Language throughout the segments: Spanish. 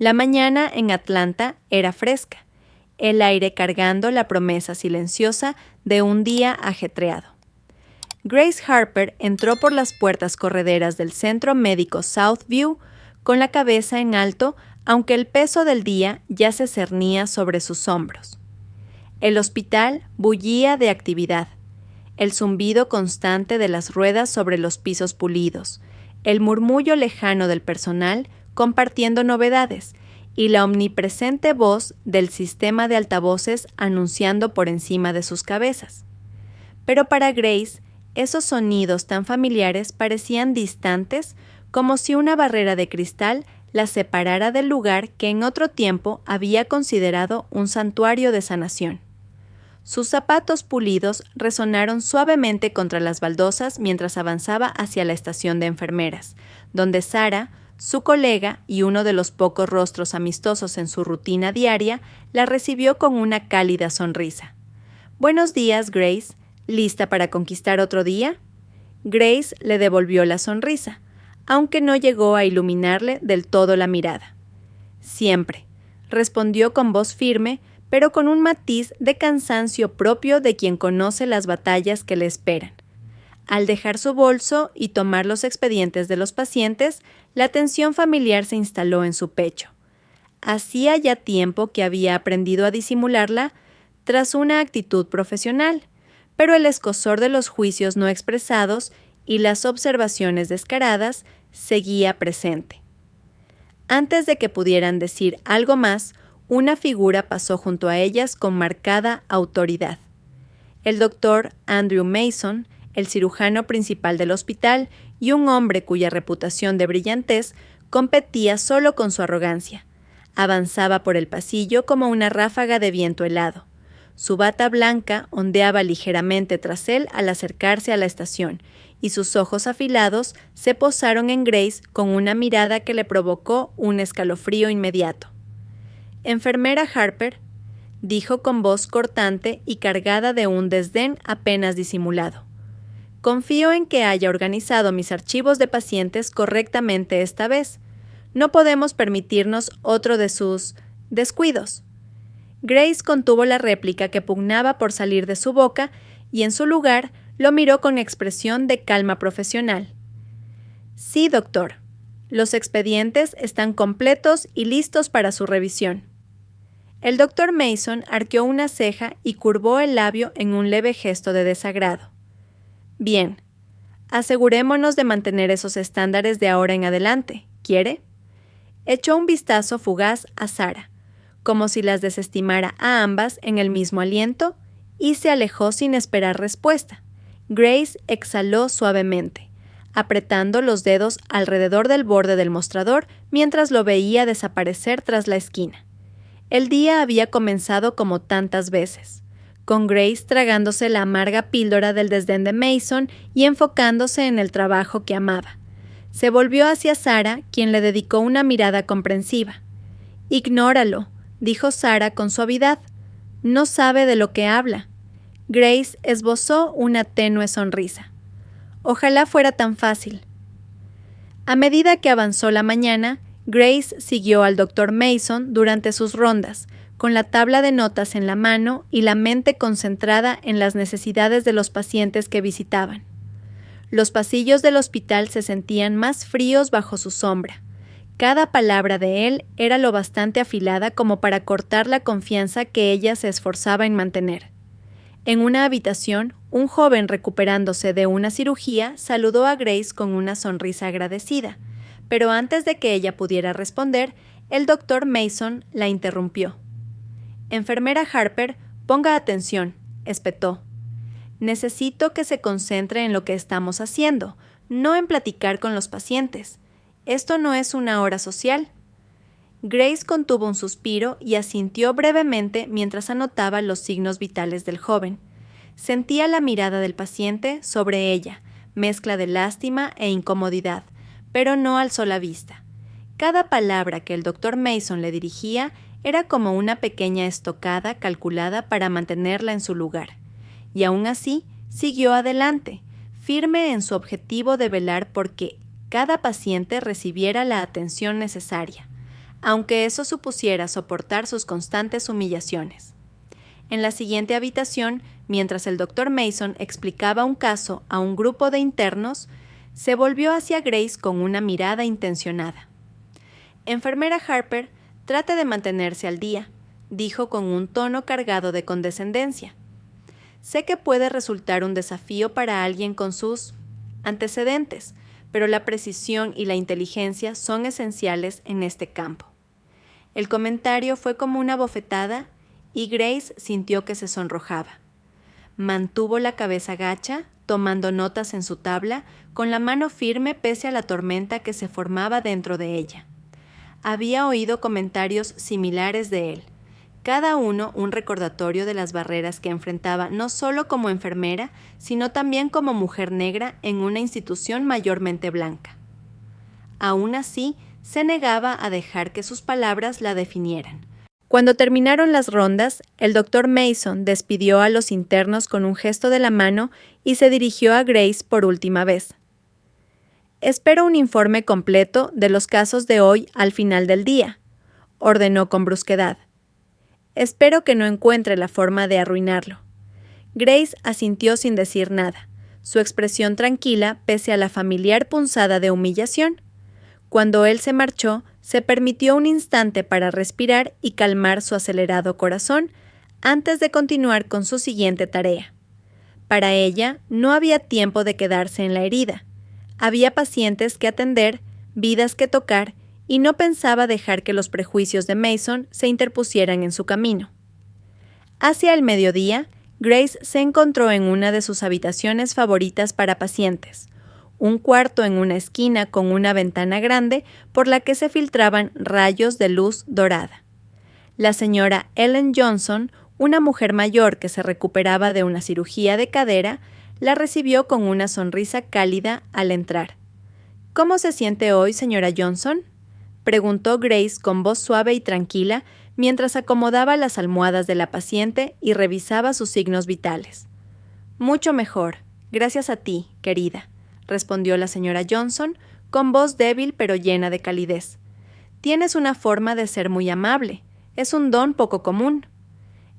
La mañana en Atlanta era fresca, el aire cargando la promesa silenciosa de un día ajetreado. Grace Harper entró por las puertas correderas del Centro Médico Southview con la cabeza en alto, aunque el peso del día ya se cernía sobre sus hombros. El hospital bullía de actividad, el zumbido constante de las ruedas sobre los pisos pulidos, el murmullo lejano del personal compartiendo novedades y la omnipresente voz del sistema de altavoces anunciando por encima de sus cabezas. Pero para Grace, esos sonidos tan familiares parecían distantes, como si una barrera de cristal la separara del lugar que en otro tiempo había considerado un santuario de sanación. Sus zapatos pulidos resonaron suavemente contra las baldosas mientras avanzaba hacia la estación de enfermeras, donde Sarah, su colega y uno de los pocos rostros amistosos en su rutina diaria, la recibió con una cálida sonrisa. «Buenos días, Grace. ¿Lista para conquistar otro día?» Grace le devolvió la sonrisa, aunque no llegó a iluminarle del todo la mirada. «Siempre», respondió con voz firme, pero con un matiz de cansancio propio de quien conoce las batallas que le esperan. Al dejar su bolso y tomar los expedientes de los pacientes, la tensión familiar se instaló en su pecho. Hacía ya tiempo que había aprendido a disimularla tras una actitud profesional, pero el escozor de los juicios no expresados y las observaciones descaradas seguía presente. Antes de que pudieran decir algo más, una figura pasó junto a ellas con marcada autoridad. El doctor Andrew Mason, el cirujano principal del hospital y un hombre cuya reputación de brillantez competía solo con su arrogancia. Avanzaba por el pasillo como una ráfaga de viento helado. Su bata blanca ondeaba ligeramente tras él al acercarse a la estación, y sus ojos afilados se posaron en Grace con una mirada que le provocó un escalofrío inmediato. «Enfermera Harper», dijo con voz cortante y cargada de un desdén apenas disimulado. «Confío en que haya organizado mis archivos de pacientes correctamente esta vez. No podemos permitirnos otro de sus descuidos». Grace contuvo la réplica que pugnaba por salir de su boca y en su lugar lo miró con expresión de calma profesional. «Sí, doctor. Los expedientes están completos y listos para su revisión». El doctor Mason arqueó una ceja y curvó el labio en un leve gesto de desagrado. «Bien. Asegurémonos de mantener esos estándares de ahora en adelante. ¿Quiere?» Echó un vistazo fugaz a Sarah, como si las desestimara a ambas en el mismo aliento, y se alejó sin esperar respuesta. Grace exhaló suavemente, apretando los dedos alrededor del borde del mostrador mientras lo veía desaparecer tras la esquina. El día había comenzado como tantas veces, con Grace tragándose la amarga píldora del desdén de Mason y enfocándose en el trabajo que amaba. Se volvió hacia Sarah, quien le dedicó una mirada comprensiva. «Ignóralo», dijo Sarah con suavidad. «No sabe de lo que habla». Grace esbozó una tenue sonrisa. «Ojalá fuera tan fácil». A medida que avanzó la mañana, Grace siguió al doctor Mason durante sus rondas, con la tabla de notas en la mano y la mente concentrada en las necesidades de los pacientes que visitaban. Los pasillos del hospital se sentían más fríos bajo su sombra. Cada palabra de él era lo bastante afilada como para cortar la confianza que ella se esforzaba en mantener. En una habitación, un joven recuperándose de una cirugía saludó a Grace con una sonrisa agradecida, pero antes de que ella pudiera responder, el doctor Mason la interrumpió. «Enfermera Harper, ponga atención», espetó. «Necesito que se concentre en lo que estamos haciendo, no en platicar con los pacientes. Esto no es una hora social». Grace contuvo un suspiro y asintió brevemente mientras anotaba los signos vitales del joven. Sentía la mirada del paciente sobre ella, mezcla de lástima e incomodidad, pero no alzó la vista. Cada palabra que el doctor Mason le dirigía era como una pequeña estocada calculada para mantenerla en su lugar. Y aún así, siguió adelante, firme en su objetivo de velar porque cada paciente recibiera la atención necesaria. aunque eso supusiera soportar sus constantes humillaciones. En la siguiente habitación, mientras el Dr. Mason explicaba un caso a un grupo de internos, se volvió hacia Grace con una mirada intencionada. «Enfermera Harper, trate de mantenerse al día», dijo con un tono cargado de condescendencia. «Sé que puede resultar un desafío para alguien con sus antecedentes, pero la precisión y la inteligencia son esenciales en este campo». El comentario fue como una bofetada y Grace sintió que se sonrojaba. Mantuvo la cabeza gacha, tomando notas en su tabla, con la mano firme pese a la tormenta que se formaba dentro de ella. Había oído comentarios similares de él, cada uno un recordatorio de las barreras que enfrentaba no solo como enfermera, sino también como mujer negra en una institución mayormente blanca. Aún así, se negaba a dejar que sus palabras la definieran. Cuando terminaron las rondas, el Dr. Mason despidió a los internos con un gesto de la mano y se dirigió a Grace por última vez. «Espero un informe completo de los casos de hoy al final del día», ordenó con brusquedad. «Espero que no encuentre la forma de arruinarlo». Grace asintió sin decir nada, su expresión tranquila pese a la familiar punzada de humillación. Cuando él se marchó, se permitió un instante para respirar y calmar su acelerado corazón antes de continuar con su siguiente tarea. Para ella, no había tiempo de quedarse en la herida. Había pacientes que atender, vidas que tocar, y no pensaba dejar que los prejuicios de Mason se interpusieran en su camino. Hacia el mediodía, Grace se encontró en una de sus habitaciones favoritas para pacientes, un cuarto en una esquina con una ventana grande por la que se filtraban rayos de luz dorada. La señora Ellen Johnson, una mujer mayor que se recuperaba de una cirugía de cadera, la recibió con una sonrisa cálida al entrar. «¿Cómo se siente hoy, señora Johnson?», preguntó Grace con voz suave y tranquila mientras acomodaba las almohadas de la paciente y revisaba sus signos vitales. «Mucho mejor, gracias a ti, querida», respondió la señora Johnson, con voz débil pero llena de calidez. «Tienes una forma de ser muy amable. Es un don poco común».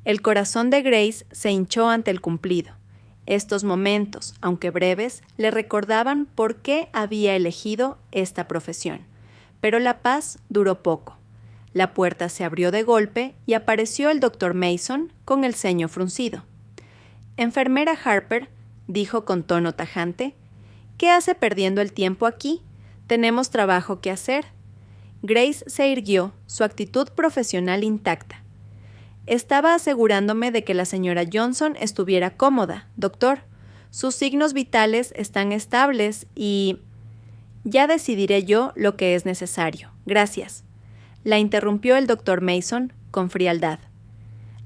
El corazón de Grace se hinchó ante el cumplido. Estos momentos, aunque breves, le recordaban por qué había elegido esta profesión. Pero la paz duró poco. La puerta se abrió de golpe y apareció el Dr. Mason con el ceño fruncido. «Enfermera Harper», dijo con tono tajante, «¿qué hace perdiendo el tiempo aquí? Tenemos trabajo que hacer». Grace se irguió, su actitud profesional intacta. «Estaba asegurándome de que la señora Johnson estuviera cómoda, doctor. Sus signos vitales están estables y... ya decidiré yo lo que es necesario. Gracias». La interrumpió el Dr. Mason con frialdad.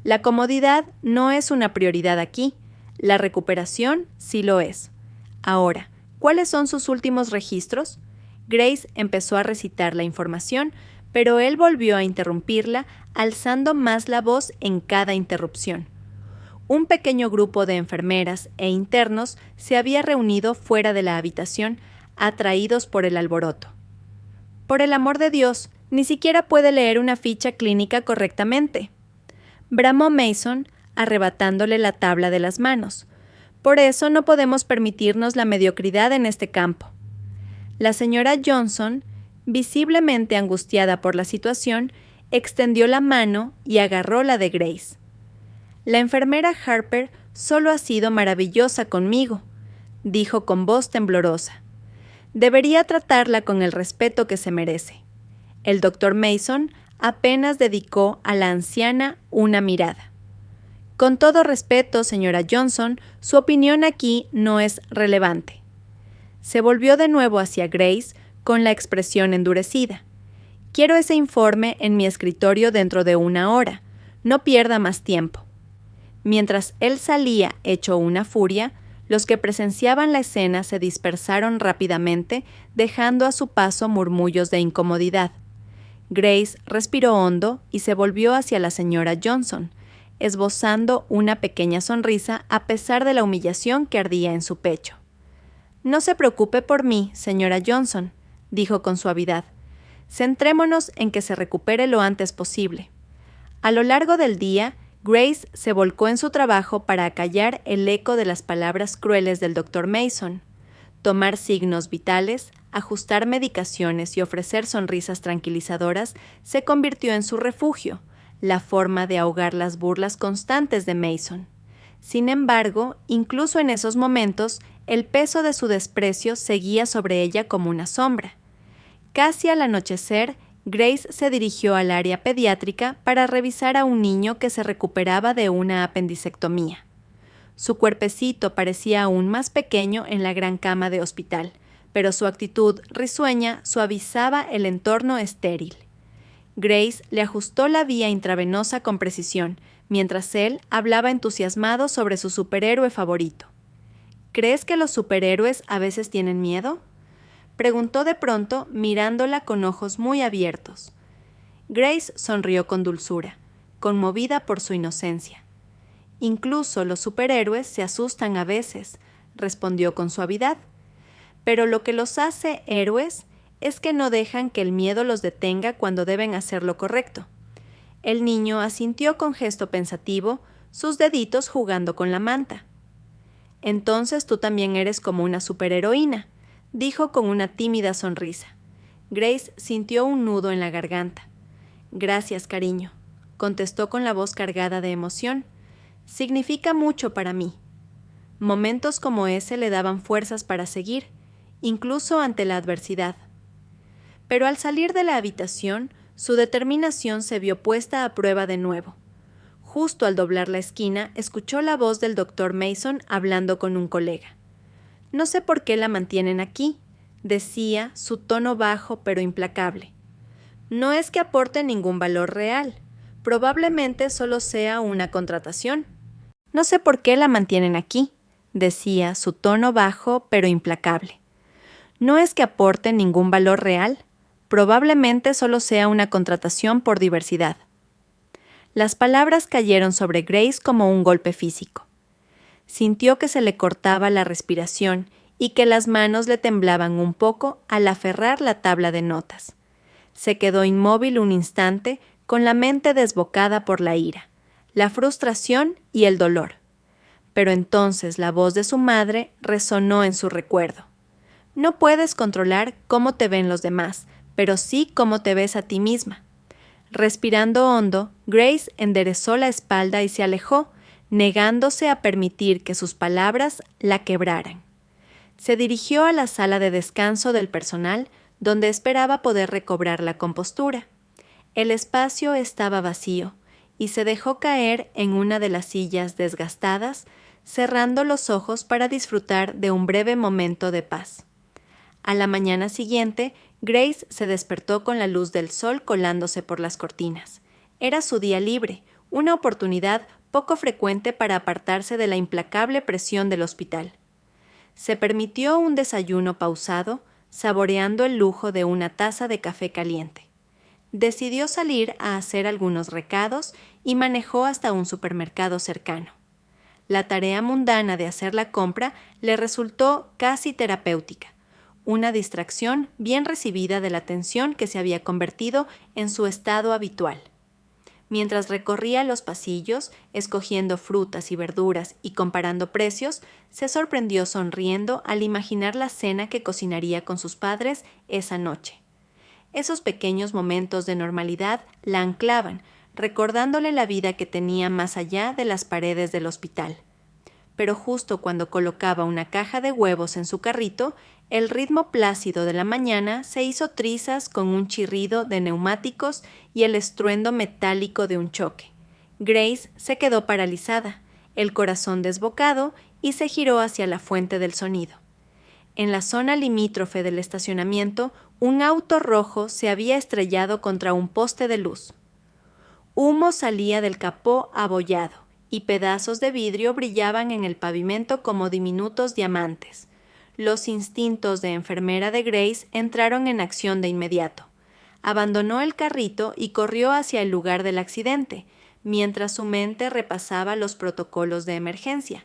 «La comodidad no es una prioridad aquí. La recuperación sí lo es. Ahora, ¿cuáles son sus últimos registros?». Grace empezó a recitar la información, pero él volvió a interrumpirla, alzando más la voz en cada interrupción. Un pequeño grupo de enfermeras e internos se había reunido fuera de la habitación, atraídos por el alboroto. «Por el amor de Dios, ni siquiera puede leer una ficha clínica correctamente», bramó Mason, arrebatándole la tabla de las manos. «Por eso no podemos permitirnos la mediocridad en este campo». La señora Johnson, visiblemente angustiada por la situación, extendió la mano y agarró la de Grace. «La enfermera Harper solo ha sido maravillosa conmigo», dijo con voz temblorosa. «Debería tratarla con el respeto que se merece». El Dr. Mason apenas dedicó a la anciana una mirada. «Con todo respeto, señora Johnson, su opinión aquí no es relevante». Se volvió de nuevo hacia Grace con la expresión endurecida. «Quiero ese informe en mi escritorio dentro de 1 hora. No pierda más tiempo». Mientras él salía hecho una furia, los que presenciaban la escena se dispersaron rápidamente, dejando a su paso murmullos de incomodidad. Grace respiró hondo y se volvió hacia la señora Johnson, esbozando una pequeña sonrisa a pesar de la humillación que ardía en su pecho. «No se preocupe por mí, señora Johnson», dijo con suavidad. Centrémonos en que se recupere lo antes posible. A lo largo del día, Grace se volcó en su trabajo para acallar el eco de las palabras crueles del Dr. Mason. Tomar signos vitales, ajustar medicaciones y ofrecer sonrisas tranquilizadoras se convirtió en su refugio, la forma de ahogar las burlas constantes de Mason. Sin embargo, incluso en esos momentos, el peso de su desprecio seguía sobre ella como una sombra. Casi al anochecer, Grace se dirigió al área pediátrica para revisar a un niño que se recuperaba de una apendicectomía. Su cuerpecito parecía aún más pequeño en la gran cama de hospital, pero su actitud risueña suavizaba el entorno estéril. Grace le ajustó la vía intravenosa con precisión, mientras él hablaba entusiasmado sobre su superhéroe favorito. ¿Crees que los superhéroes a veces tienen miedo?, preguntó de pronto, mirándola con ojos muy abiertos. Grace sonrió con dulzura, conmovida por su inocencia. Incluso los superhéroes se asustan a veces, respondió con suavidad. Pero lo que los hace héroes es que no dejan que el miedo los detenga cuando deben hacer lo correcto. El niño asintió con gesto pensativo, sus deditos jugando con la manta. Entonces tú también eres como una superheroína, dijo con una tímida sonrisa. Grace sintió un nudo en la garganta. Gracias, cariño, contestó con la voz cargada de emoción. Significa mucho para mí. Momentos como ese le daban fuerzas para seguir, incluso ante la adversidad. Pero al salir de la habitación, su determinación se vio puesta a prueba de nuevo. Justo al doblar la esquina, escuchó la voz del Dr. Mason hablando con un colega. No sé por qué la mantienen aquí, decía, su tono bajo pero implacable. No es que aporte ningún valor real. Probablemente solo sea una contratación. No sé por qué la mantienen aquí, decía, su tono bajo pero implacable. No es que aporte ningún valor real. Probablemente solo sea una contratación por diversidad. Las palabras cayeron sobre Grace como un golpe físico. Sintió que se le cortaba la respiración y que las manos le temblaban un poco al aferrar la tabla de notas. Se quedó inmóvil un instante, con la mente desbocada por la ira, la frustración y el dolor. Pero entonces la voz de su madre resonó en su recuerdo. No puedes controlar cómo te ven los demás, pero sí cómo te ves a ti misma. Respirando hondo, Grace enderezó la espalda y se alejó, negándose a permitir que sus palabras la quebraran. Se dirigió a la sala de descanso del personal, donde esperaba poder recobrar la compostura. El espacio estaba vacío, y se dejó caer en una de las sillas desgastadas, cerrando los ojos para disfrutar de un breve momento de paz. A la mañana siguiente, Grace se despertó con la luz del sol colándose por las cortinas. Era su día libre, una oportunidad poco frecuente para apartarse de la implacable presión del hospital. Se permitió un desayuno pausado, saboreando el lujo de una taza de café caliente. Decidió salir a hacer algunos recados y manejó hasta un supermercado cercano. La tarea mundana de hacer la compra le resultó casi terapéutica, una distracción bien recibida de la tensión que se había convertido en su estado habitual. Mientras recorría los pasillos, escogiendo frutas y verduras y comparando precios, se sorprendió sonriendo al imaginar la cena que cocinaría con sus padres esa noche. Esos pequeños momentos de normalidad la anclaban, recordándole la vida que tenía más allá de las paredes del hospital. Pero justo cuando colocaba una caja de huevos en su carrito, el ritmo plácido de la mañana se hizo trizas con un chirrido de neumáticos y el estruendo metálico de un choque. Grace se quedó paralizada, el corazón desbocado, y se giró hacia la fuente del sonido. En la zona limítrofe del estacionamiento, un auto rojo se había estrellado contra un poste de luz. Humo salía del capó abollado, y pedazos de vidrio brillaban en el pavimento como diminutos diamantes. Los instintos de enfermera de Grace entraron en acción de inmediato. Abandonó el carrito y corrió hacia el lugar del accidente, mientras su mente repasaba los protocolos de emergencia.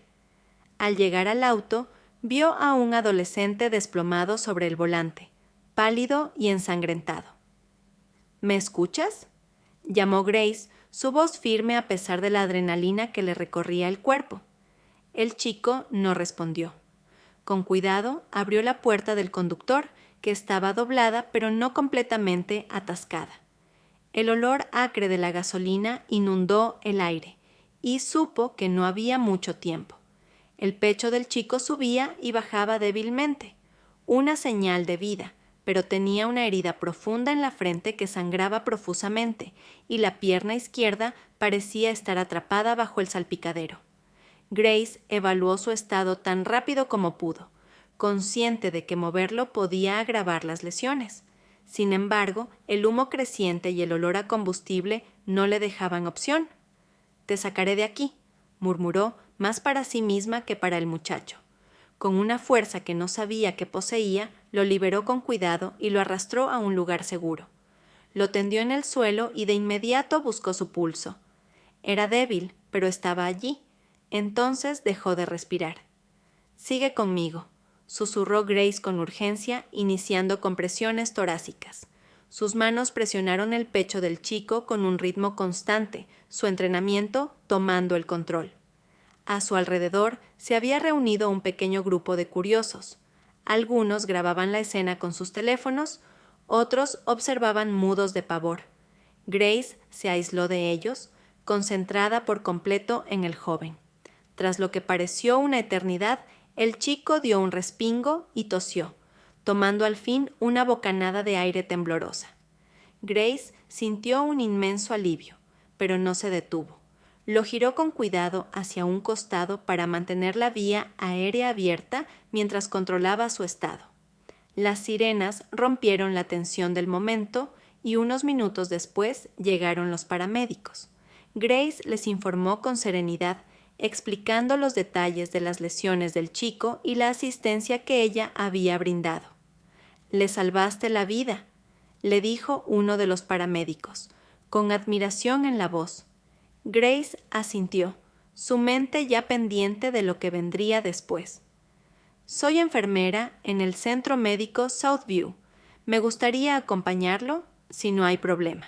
Al llegar al auto, vio a un adolescente desplomado sobre el volante, pálido y ensangrentado. ¿Me escuchas?, llamó Grace, su voz firme a pesar de la adrenalina que le recorría el cuerpo. El chico no respondió. Con cuidado abrió la puerta del conductor, que estaba doblada pero no completamente atascada. El olor acre de la gasolina inundó el aire, y supo que no había mucho tiempo. El pecho del chico subía y bajaba débilmente, una señal de vida, pero tenía una herida profunda en la frente que sangraba profusamente, y la pierna izquierda parecía estar atrapada bajo el salpicadero. Grace evaluó su estado tan rápido como pudo, consciente de que moverlo podía agravar las lesiones. Sin embargo, el humo creciente y el olor a combustible no le dejaban opción. «Te sacaré de aquí», murmuró, más para sí misma que para el muchacho. Con una fuerza que no sabía que poseía, lo liberó con cuidado y lo arrastró a un lugar seguro. Lo tendió en el suelo y de inmediato buscó su pulso. Era débil, pero estaba allí. Entonces dejó de respirar. «Sigue conmigo», susurró Grace con urgencia, iniciando compresiones torácicas. Sus manos presionaron el pecho del chico con un ritmo constante, su entrenamiento tomando el control. A su alrededor se había reunido un pequeño grupo de curiosos. Algunos grababan la escena con sus teléfonos, otros observaban mudos de pavor. Grace se aisló de ellos, concentrada por completo en el joven. Tras lo que pareció una eternidad, el chico dio un respingo y tosió, tomando al fin una bocanada de aire temblorosa. Grace sintió un inmenso alivio, pero no se detuvo. Lo giró con cuidado hacia un costado para mantener la vía aérea abierta mientras controlaba su estado. Las sirenas rompieron la tensión del momento y unos minutos después llegaron los paramédicos. Grace les informó con serenidad, explicando los detalles de las lesiones del chico y la asistencia que ella había brindado. «Le salvaste la vida», le dijo uno de los paramédicos, con admiración en la voz. Grace asintió, su mente ya pendiente de lo que vendría después. «Soy enfermera en el Centro Médico Southview. Me gustaría acompañarlo, si no hay problema».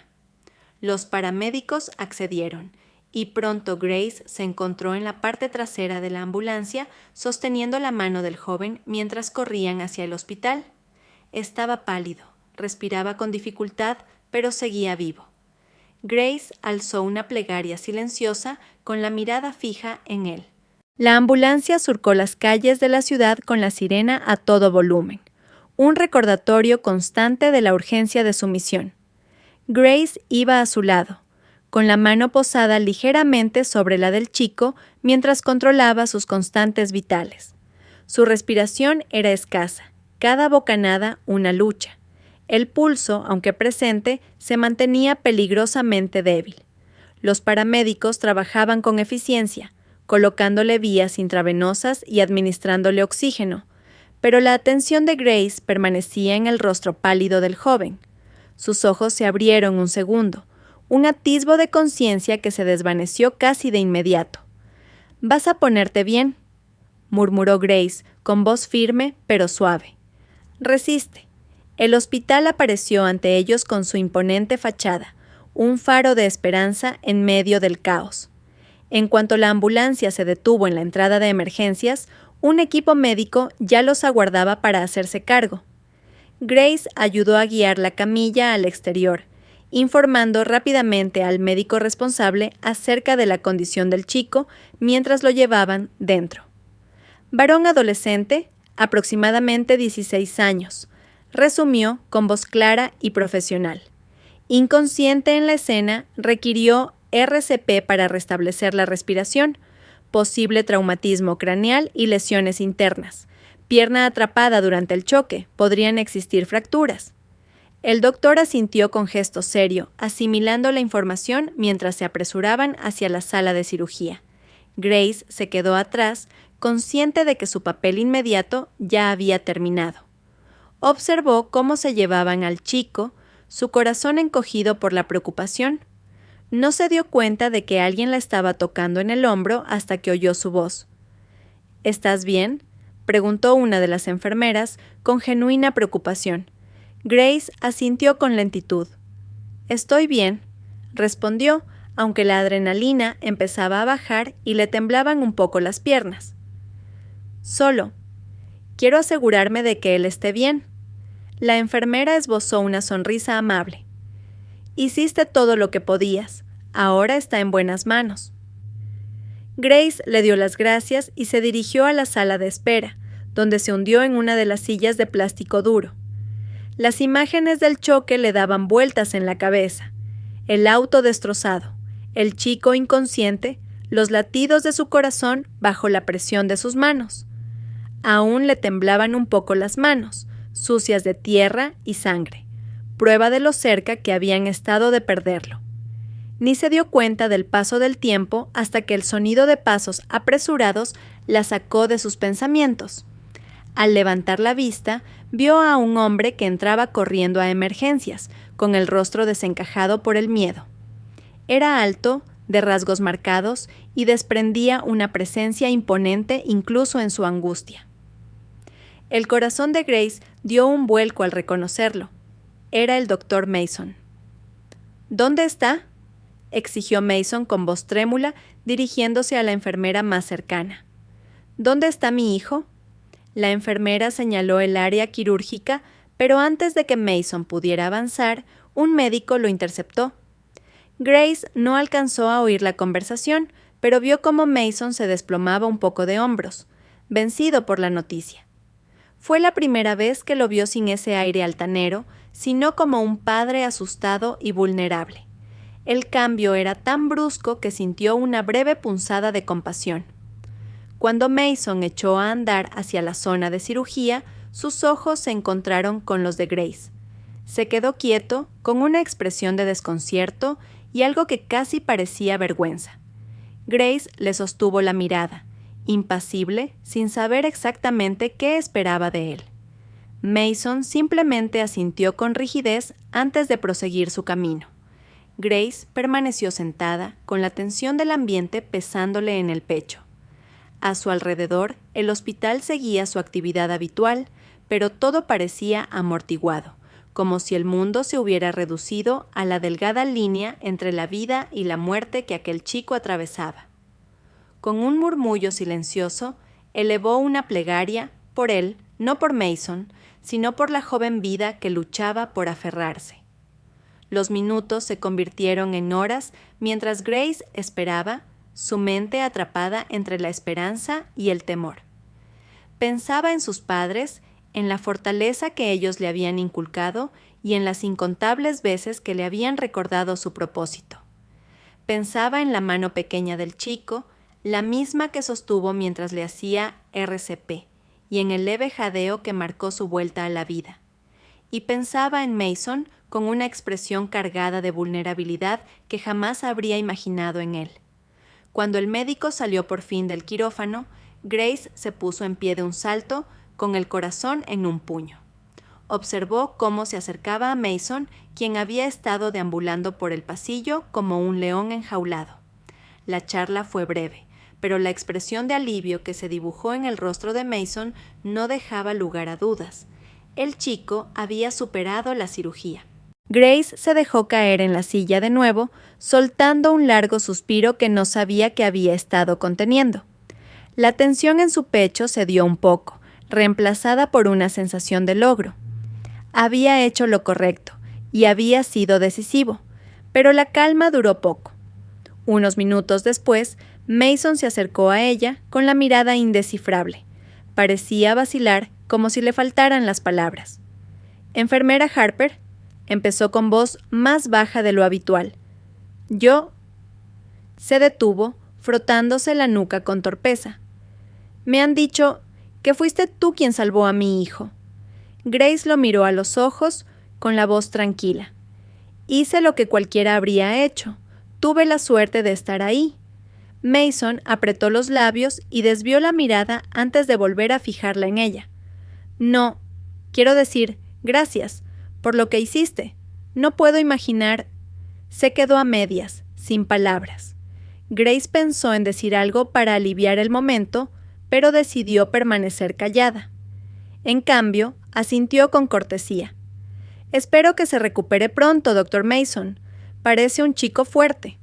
Los paramédicos accedieron, y pronto Grace se encontró en la parte trasera de la ambulancia, sosteniendo la mano del joven mientras corrían hacia el hospital. Estaba pálido, respiraba con dificultad, pero seguía vivo. Grace alzó una plegaria silenciosa con la mirada fija en él. La ambulancia surcó las calles de la ciudad con la sirena a todo volumen, un recordatorio constante de la urgencia de su misión. Grace iba a su lado, con la mano posada ligeramente sobre la del chico mientras controlaba sus constantes vitales. Su respiración era escasa, cada bocanada una lucha. El pulso, aunque presente, se mantenía peligrosamente débil. Los paramédicos trabajaban con eficiencia, colocándole vías intravenosas y administrándole oxígeno, pero la atención de Grace permanecía en el rostro pálido del joven. Sus ojos se abrieron un segundo, un atisbo de conciencia que se desvaneció casi de inmediato. «Vas a ponerte bien», murmuró Grace, con voz firme pero suave. «Resiste». El hospital apareció ante ellos con su imponente fachada, un faro de esperanza en medio del caos. En cuanto la ambulancia se detuvo en la entrada de emergencias, un equipo médico ya los aguardaba para hacerse cargo. Grace ayudó a guiar la camilla al exterior, informando rápidamente al médico responsable acerca de la condición del chico mientras lo llevaban dentro. Varón adolescente, aproximadamente 16 años, resumió con voz clara y profesional. Inconsciente en la escena, requirió RCP para restablecer la respiración, posible traumatismo craneal y lesiones internas. Pierna atrapada durante el choque, podrían existir fracturas. El doctor asintió con gesto serio, asimilando la información mientras se apresuraban hacia la sala de cirugía. Grace se quedó atrás, consciente de que su papel inmediato ya había terminado. Observó cómo se llevaban al chico, su corazón encogido por la preocupación. No se dio cuenta de que alguien la estaba tocando en el hombro hasta que oyó su voz. «¿Estás bien?», preguntó una de las enfermeras con genuina preocupación. Grace asintió con lentitud. Estoy bien, respondió, aunque la adrenalina empezaba a bajar y le temblaban un poco las piernas. Solo. Quiero asegurarme de que él esté bien. La enfermera esbozó una sonrisa amable. Hiciste todo lo que podías. Ahora está en buenas manos. Grace le dio las gracias y se dirigió a la sala de espera, donde se hundió en una de las sillas de plástico duro. Las imágenes del choque le daban vueltas en la cabeza. El auto destrozado, el chico inconsciente, los latidos de su corazón bajo la presión de sus manos. Aún le temblaban un poco las manos, sucias de tierra y sangre, prueba de lo cerca que habían estado de perderlo. Ni se dio cuenta del paso del tiempo hasta que el sonido de pasos apresurados la sacó de sus pensamientos. Al levantar la vista, vio a un hombre que entraba corriendo a emergencias, con el rostro desencajado por el miedo. Era alto, de rasgos marcados, y desprendía una presencia imponente incluso en su angustia. El corazón de Grace dio un vuelco al reconocerlo. Era el Dr. Mason. ¿Dónde está?, exigió Mason con voz trémula, dirigiéndose a la enfermera más cercana. ¿Dónde está mi hijo? La enfermera señaló el área quirúrgica, pero antes de que Mason pudiera avanzar, un médico lo interceptó. Grace no alcanzó a oír la conversación, pero vio cómo Mason se desplomaba un poco de hombros, vencido por la noticia. Fue la primera vez que lo vio sin ese aire altanero, sino como un padre asustado y vulnerable. El cambio era tan brusco que sintió una breve punzada de compasión. Cuando Mason echó a andar hacia la zona de cirugía, sus ojos se encontraron con los de Grace. Se quedó quieto, con una expresión de desconcierto y algo que casi parecía vergüenza. Grace le sostuvo la mirada, impasible, sin saber exactamente qué esperaba de él. Mason simplemente asintió con rigidez antes de proseguir su camino. Grace permaneció sentada, con la tensión del ambiente pesándole en el pecho. A su alrededor, el hospital seguía su actividad habitual, pero todo parecía amortiguado, como si el mundo se hubiera reducido a la delgada línea entre la vida y la muerte que aquel chico atravesaba. Con un murmullo silencioso, elevó una plegaria por él, no por Mason, sino por la joven vida que luchaba por aferrarse. Los minutos se convirtieron en horas mientras Grace esperaba, su mente atrapada entre la esperanza y el temor. Pensaba en sus padres, en la fortaleza que ellos le habían inculcado y en las incontables veces que le habían recordado su propósito. Pensaba en la mano pequeña del chico, la misma que sostuvo mientras le hacía RCP, y en el leve jadeo que marcó su vuelta a la vida. Y pensaba en Mason con una expresión cargada de vulnerabilidad que jamás habría imaginado en él. Cuando el médico salió por fin del quirófano, Grace se puso en pie de un salto, con el corazón en un puño. Observó cómo se acercaba a Mason, quien había estado deambulando por el pasillo como un león enjaulado. La charla fue breve, pero la expresión de alivio que se dibujó en el rostro de Mason no dejaba lugar a dudas. El chico había superado la cirugía. Grace se dejó caer en la silla de nuevo, soltando un largo suspiro que no sabía que había estado conteniendo. La tensión en su pecho cedió un poco, reemplazada por una sensación de logro. Había hecho lo correcto y había sido decisivo, pero la calma duró poco. Unos minutos después, Mason se acercó a ella con la mirada indescifrable. Parecía vacilar como si le faltaran las palabras. «Enfermera Harper», empezó con voz más baja de lo habitual. «Yo…» Se detuvo, frotándose la nuca con torpeza. «Me han dicho que fuiste tú quien salvó a mi hijo». Grace lo miró a los ojos con la voz tranquila. «Hice lo que cualquiera habría hecho. Tuve la suerte de estar ahí». Mason apretó los labios y desvió la mirada antes de volver a fijarla en ella. «No, quiero decir, gracias, por lo que hiciste. No puedo imaginar…» Se quedó a medias, sin palabras. Grace pensó en decir algo para aliviar el momento, pero decidió permanecer callada. En cambio, asintió con cortesía. Espero que se recupere pronto, Dr. Mason. Parece un chico fuerte.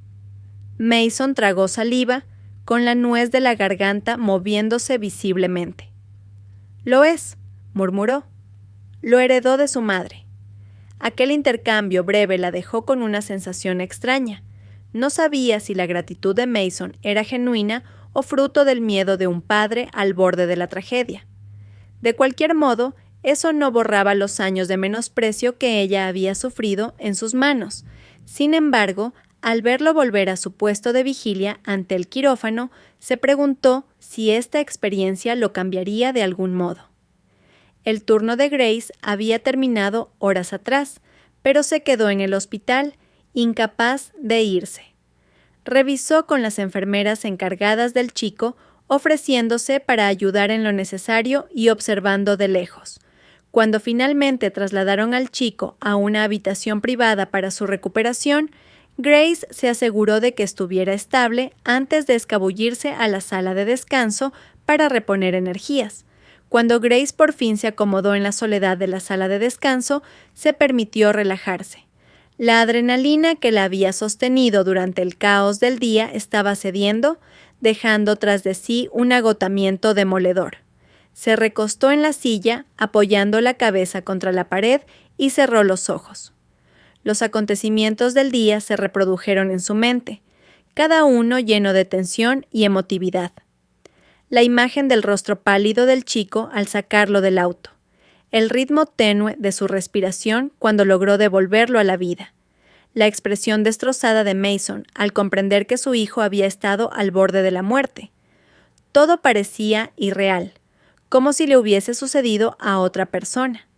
Mason tragó saliva, con la nuez de la garganta moviéndose visiblemente. Lo es, murmuró. Lo heredó de su madre. Aquel intercambio breve la dejó con una sensación extraña. No sabía si la gratitud de Mason era genuina o fruto del miedo de un padre al borde de la tragedia. De cualquier modo, eso no borraba los años de menosprecio que ella había sufrido en sus manos. Sin embargo, al verlo volver a su puesto de vigilia ante el quirófano, se preguntó si esta experiencia lo cambiaría de algún modo. El turno de Grace había terminado horas atrás, pero se quedó en el hospital, incapaz de irse. Revisó con las enfermeras encargadas del chico, ofreciéndose para ayudar en lo necesario y observando de lejos. Cuando finalmente trasladaron al chico a una habitación privada para su recuperación, Grace se aseguró de que estuviera estable antes de escabullirse a la sala de descanso para reponer energías. Cuando Grace por fin se acomodó en la soledad de la sala de descanso, se permitió relajarse. La adrenalina que la había sostenido durante el caos del día estaba cediendo, dejando tras de sí un agotamiento demoledor. Se recostó en la silla, apoyando la cabeza contra la pared, y cerró los ojos. Los acontecimientos del día se reprodujeron en su mente, cada uno lleno de tensión y emotividad. La imagen del rostro pálido del chico al sacarlo del auto, el ritmo tenue de su respiración cuando logró devolverlo a la vida, la expresión destrozada de Mason al comprender que su hijo había estado al borde de la muerte. Todo parecía irreal, como si le hubiese sucedido a otra persona.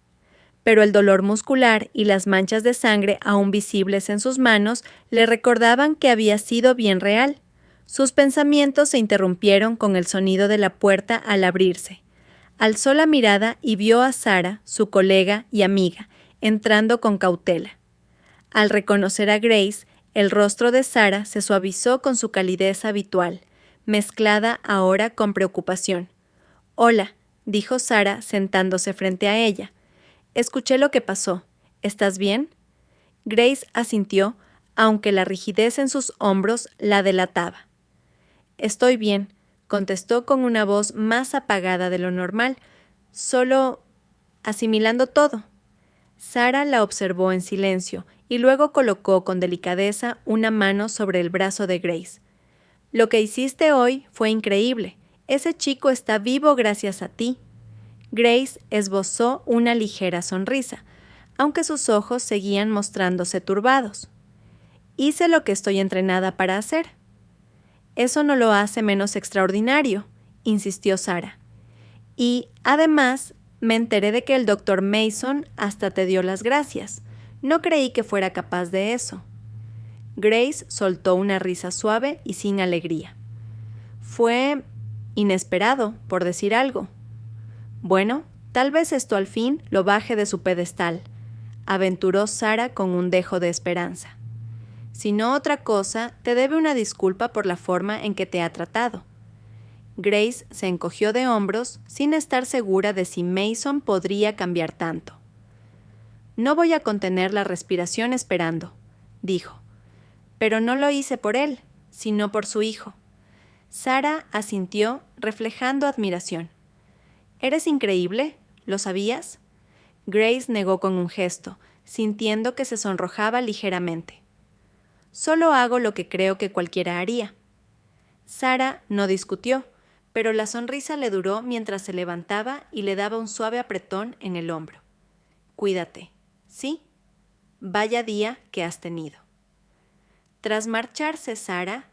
Pero el dolor muscular y las manchas de sangre aún visibles en sus manos le recordaban que había sido bien real. Sus pensamientos se interrumpieron con el sonido de la puerta al abrirse. Alzó la mirada y vio a Sarah, su colega y amiga, entrando con cautela. Al reconocer a Grace, el rostro de Sarah se suavizó con su calidez habitual, mezclada ahora con preocupación. «Hola», dijo Sarah sentándose frente a ella. «Escuché lo que pasó. ¿Estás bien?» Grace asintió, aunque la rigidez en sus hombros la delataba. «Estoy bien», contestó con una voz más apagada de lo normal, solo asimilando todo. Sarah la observó en silencio y luego colocó con delicadeza una mano sobre el brazo de Grace. «Lo que hiciste hoy fue increíble. Ese chico está vivo gracias a ti». Grace esbozó una ligera sonrisa, aunque sus ojos seguían mostrándose turbados. «Hice lo que estoy entrenada para hacer». «Eso no lo hace menos extraordinario», insistió Sarah. «Y, además, me enteré de que el Dr. Mason hasta te dio las gracias. No creí que fuera capaz de eso». Grace soltó una risa suave y sin alegría. «Fue inesperado, por decir algo». «Bueno, tal vez esto al fin lo baje de su pedestal», aventuró Sarah con un dejo de esperanza. «Si no otra cosa, te debe una disculpa por la forma en que te ha tratado». Grace se encogió de hombros sin estar segura de si Mason podría cambiar tanto. «No voy a contener la respiración esperando», dijo. «Pero no lo hice por él, sino por su hijo». Sarah asintió, reflejando admiración. «¿Eres increíble? ¿Lo sabías?» Grace negó con un gesto, sintiendo que se sonrojaba ligeramente. «Solo hago lo que creo que cualquiera haría». Sarah no discutió, pero la sonrisa le duró mientras se levantaba y le daba un suave apretón en el hombro. «Cuídate, ¿sí? Vaya día que has tenido». Tras marcharse Sarah,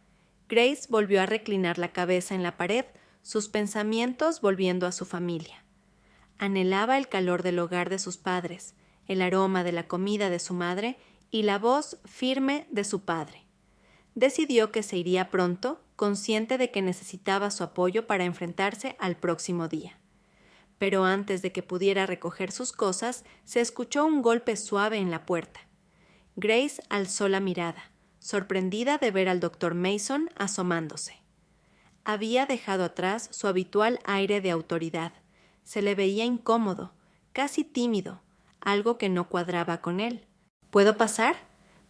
Grace volvió a reclinar la cabeza en la pared, sus pensamientos volviendo a su familia. Anhelaba el calor del hogar de sus padres, el aroma de la comida de su madre y la voz firme de su padre. Decidió que se iría pronto, consciente de que necesitaba su apoyo para enfrentarse al próximo día. Pero antes de que pudiera recoger sus cosas, se escuchó un golpe suave en la puerta. Grace alzó la mirada, sorprendida de ver al Dr. Mason asomándose. Había dejado atrás su habitual aire de autoridad. Se le veía incómodo, casi tímido, algo que no cuadraba con él. ¿Puedo pasar?,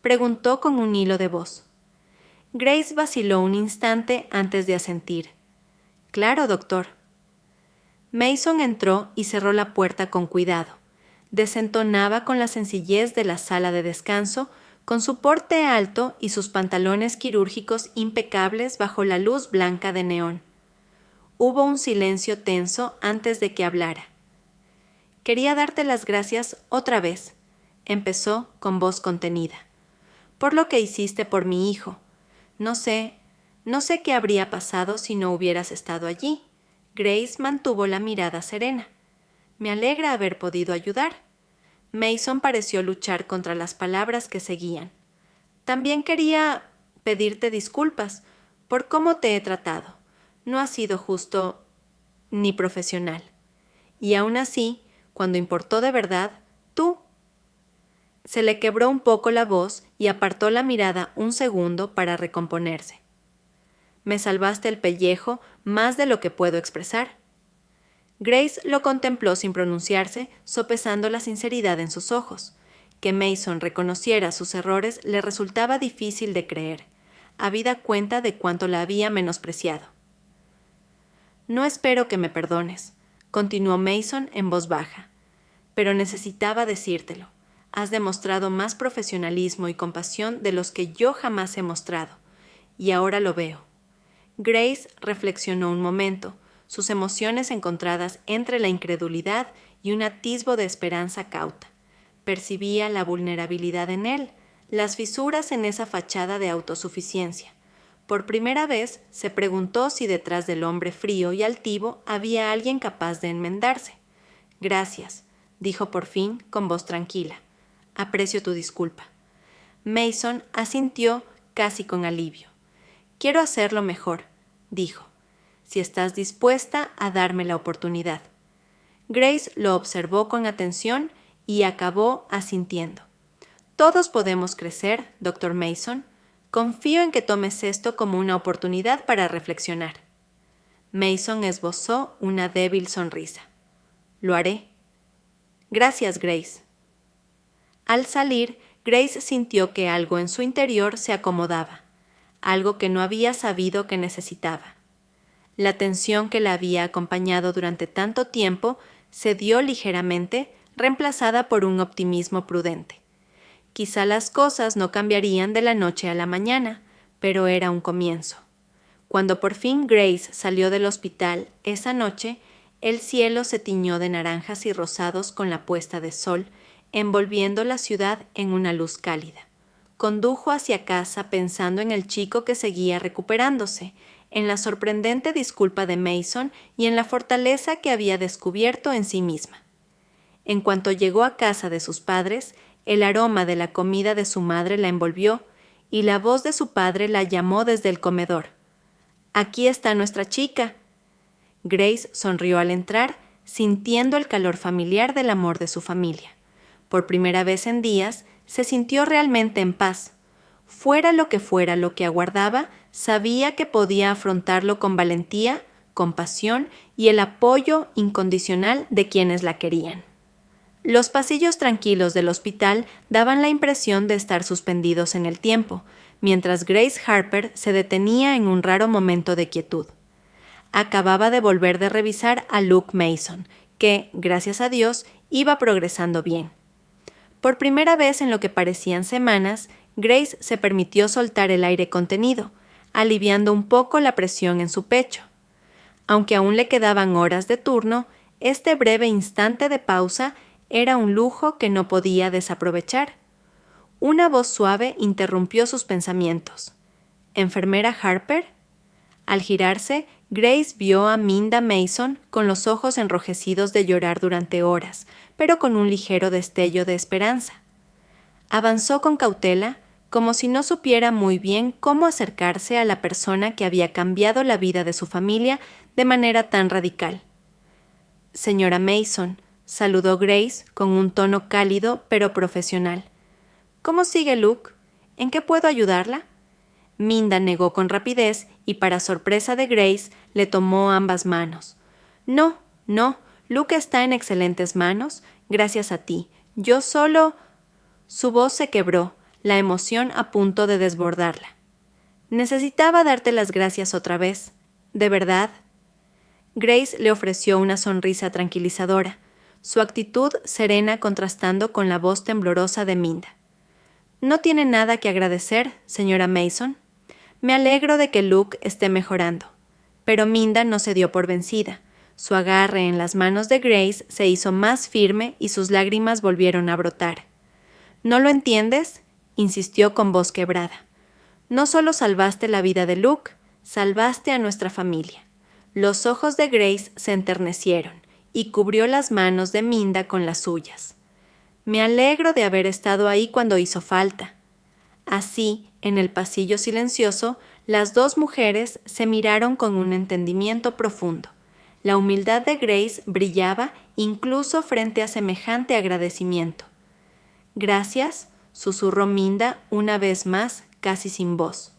preguntó con un hilo de voz. Grace vaciló un instante antes de asentir. Claro, doctor. Mason entró y cerró la puerta con cuidado. Desentonaba con la sencillez de la sala de descanso, con su porte alto y sus pantalones quirúrgicos impecables bajo la luz blanca de neón. Hubo un silencio tenso antes de que hablara. Quería darte las gracias otra vez, empezó con voz contenida, por lo que hiciste por mi hijo. No sé qué habría pasado si no hubieras estado allí. Grace mantuvo la mirada serena. Me alegra haber podido ayudar. Mason pareció luchar contra las palabras que seguían. También quería pedirte disculpas por cómo te he tratado. No ha sido justo ni profesional. Y aún así, cuando importó de verdad, tú. Se le quebró un poco la voz y apartó la mirada un segundo para recomponerse. Me salvaste el pellejo más de lo que puedo expresar. Grace lo contempló sin pronunciarse, sopesando la sinceridad en sus ojos. Que Mason reconociera sus errores le resultaba difícil de creer, habida cuenta de cuánto la había menospreciado. No espero que me perdones, continuó Mason en voz baja, pero necesitaba decírtelo. Has demostrado más profesionalismo y compasión de los que yo jamás he mostrado, y ahora lo veo. Grace reflexionó un momento, sus emociones encontradas entre la incredulidad y un atisbo de esperanza cauta. Percibía la vulnerabilidad en él, las fisuras en esa fachada de autosuficiencia. Por primera vez se preguntó si detrás del hombre frío y altivo había alguien capaz de enmendarse. Gracias, dijo por fin con voz tranquila. Aprecio tu disculpa. Mason asintió casi con alivio. Quiero hacerlo mejor, dijo, si estás dispuesta a darme la oportunidad. Grace lo observó con atención y acabó asintiendo. Todos podemos crecer, Dr. Mason. Confío en que tomes esto como una oportunidad para reflexionar. Mason esbozó una débil sonrisa. Lo haré. Gracias, Grace. Al salir, Grace sintió que algo en su interior se acomodaba, algo que no había sabido que necesitaba. La tensión que la había acompañado durante tanto tiempo cedió ligeramente, reemplazada por un optimismo prudente. Quizá las cosas no cambiarían de la noche a la mañana, pero era un comienzo. Cuando por fin Grace salió del hospital esa noche, el cielo se tiñó de naranjas y rosados con la puesta de sol, envolviendo la ciudad en una luz cálida. Condujo hacia casa pensando en el chico que seguía recuperándose, en la sorprendente disculpa de Mason y en la fortaleza que había descubierto en sí misma. En cuanto llegó a casa de sus padres, el aroma de la comida de su madre la envolvió y la voz de su padre la llamó desde el comedor. «Aquí está nuestra chica». Grace sonrió al entrar, sintiendo el calor familiar del amor de su familia. Por primera vez en días, se sintió realmente en paz. Fuera lo que aguardaba, sabía que podía afrontarlo con valentía, compasión y el apoyo incondicional de quienes la querían. Los pasillos tranquilos del hospital daban la impresión de estar suspendidos en el tiempo, mientras Grace Harper se detenía en un raro momento de quietud. Acababa de volver de revisar a Luke Mason, que, gracias a Dios, iba progresando bien. Por primera vez en lo que parecían semanas, Grace se permitió soltar el aire contenido, aliviando un poco la presión en su pecho. Aunque aún le quedaban horas de turno, este breve instante de pausa era un lujo que no podía desaprovechar. Una voz suave interrumpió sus pensamientos. ¿Enfermera Harper? Al girarse, Grace vio a Minda Mason con los ojos enrojecidos de llorar durante horas, pero con un ligero destello de esperanza. Avanzó con cautela, como si no supiera muy bien cómo acercarse a la persona que había cambiado la vida de su familia de manera tan radical. «Señora Mason», saludó Grace con un tono cálido pero profesional. «¿Cómo sigue Luke? ¿En qué puedo ayudarla?» Minda negó con rapidez y, para sorpresa de Grace, le tomó ambas manos. No, Luke está en excelentes manos, gracias a ti. Yo solo... Su voz se quebró, la emoción a punto de desbordarla. Necesitaba darte las gracias otra vez. ¿De verdad? Grace le ofreció una sonrisa tranquilizadora, su actitud serena contrastando con la voz temblorosa de Minda. No tiene nada que agradecer, señora Mason. Me alegro de que Luke esté mejorando. Pero Minda no se dio por vencida. Su agarre en las manos de Grace se hizo más firme y sus lágrimas volvieron a brotar. ¿No lo entiendes?, insistió con voz quebrada. No solo salvaste la vida de Luke, salvaste a nuestra familia. Los ojos de Grace se enternecieron y cubrió las manos de Minda con las suyas. Me alegro de haber estado ahí cuando hizo falta. Así, en el pasillo silencioso, las dos mujeres se miraron con un entendimiento profundo. La humildad de Grace brillaba incluso frente a semejante agradecimiento. Gracias, susurró Minda una vez más, casi sin voz.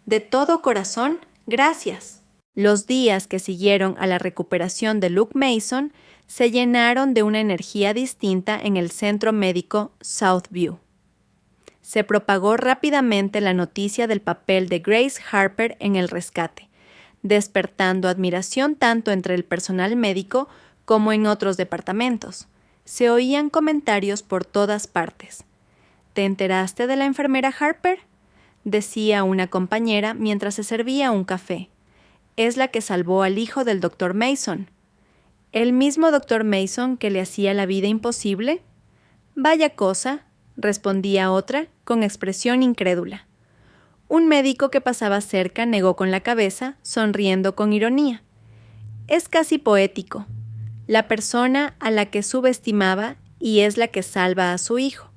De todo corazón, gracias. Los días que siguieron a la recuperación de Luke Mason se llenaron de una energía distinta en el centro médico Southview. Se propagó rápidamente la noticia del papel de Grace Harper en el rescate, despertando admiración tanto entre el personal médico como en otros departamentos. Se oían comentarios por todas partes. ¿Te enteraste de la enfermera Harper?, decía una compañera mientras se servía un café. Es la que salvó al hijo del Dr. Mason. ¿El mismo Dr. Mason que le hacía la vida imposible? Vaya cosa, respondía otra, con expresión incrédula. Un médico que pasaba cerca negó con la cabeza, sonriendo con ironía. Es casi poético. La persona a la que subestimaba y es la que salva a su hijo.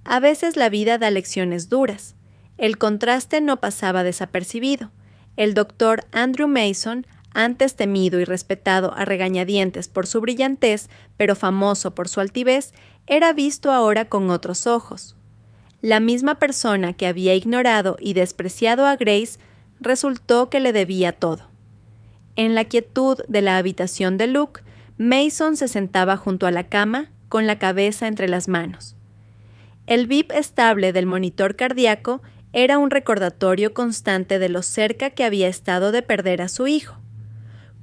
A veces la vida da lecciones duras. El contraste no pasaba desapercibido. El doctor Andrew Mason, antes temido y respetado a regañadientes por su brillantez, pero famoso por su altivez, era visto ahora con otros ojos. La misma persona que había ignorado y despreciado a Grace resultó que le debía todo. En la quietud de la habitación de Luke, Mason se sentaba junto a la cama, con la cabeza entre las manos. El bip estable del monitor cardíaco era un recordatorio constante de lo cerca que había estado de perder a su hijo.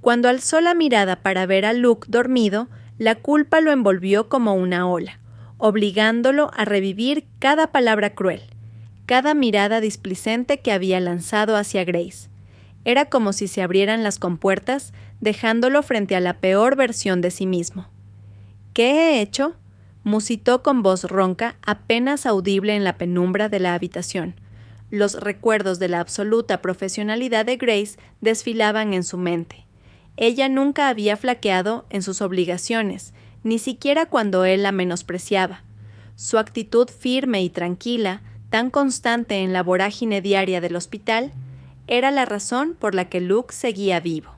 Cuando alzó la mirada para ver a Luke dormido, la culpa lo envolvió como una ola, obligándolo a revivir cada palabra cruel, cada mirada displicente que había lanzado hacia Grace. Era como si se abrieran las compuertas, dejándolo frente a la peor versión de sí mismo. ¿Qué he hecho?, musitó con voz ronca, apenas audible en la penumbra de la habitación. Los recuerdos de la absoluta profesionalidad de Grace desfilaban en su mente. Ella nunca había flaqueado en sus obligaciones, ni siquiera cuando él la menospreciaba. Su actitud firme y tranquila, tan constante en la vorágine diaria del hospital, era la razón por la que Luke seguía vivo.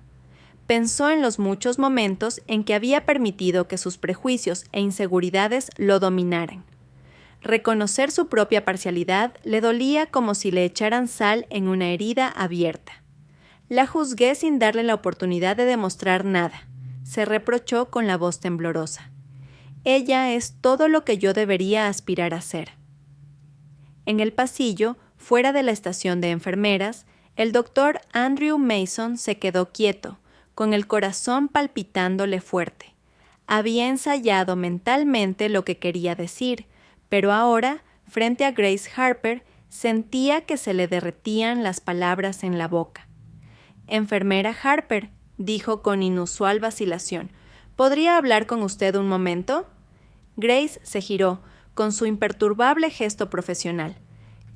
Pensó en los muchos momentos en que había permitido que sus prejuicios e inseguridades lo dominaran. Reconocer su propia parcialidad le dolía como si le echaran sal en una herida abierta. La juzgué sin darle la oportunidad de demostrar nada, se reprochó con la voz temblorosa. Ella es todo lo que yo debería aspirar a ser. En el pasillo, fuera de la estación de enfermeras, el doctor Andrew Mason se quedó quieto, con el corazón palpitándole fuerte. Había ensayado mentalmente lo que quería decir, pero ahora, frente a Grace Harper, sentía que se le derretían las palabras en la boca. «Enfermera Harper», dijo con inusual vacilación, «¿podría hablar con usted un momento?» Grace se giró, con su imperturbable gesto profesional.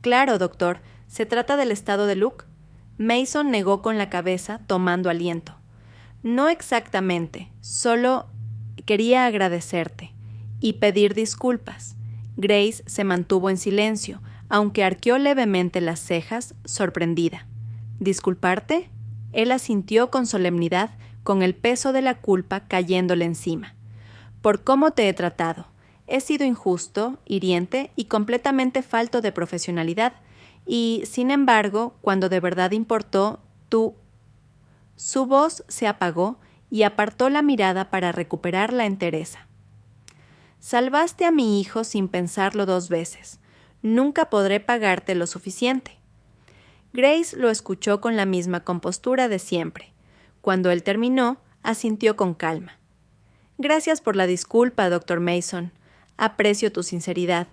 «Claro, doctor. ¿Se trata del estado de Luke?» Mason negó con la cabeza, tomando aliento. «No exactamente. Solo quería agradecerte y pedir disculpas». Grace se mantuvo en silencio, aunque arqueó levemente las cejas, sorprendida. ¿Disculparte? Él asintió con solemnidad, con el peso de la culpa cayéndole encima. Por cómo te he tratado. He sido injusto, hiriente y completamente falto de profesionalidad. Y, sin embargo, cuando de verdad importó, tú... Su voz se apagó y apartó la mirada para recuperar la entereza. Salvaste a mi hijo sin pensarlo 2 veces. Nunca podré pagarte lo suficiente. Grace lo escuchó con la misma compostura de siempre. Cuando él terminó, asintió con calma. Gracias por la disculpa, Dr. Mason. Aprecio tu sinceridad.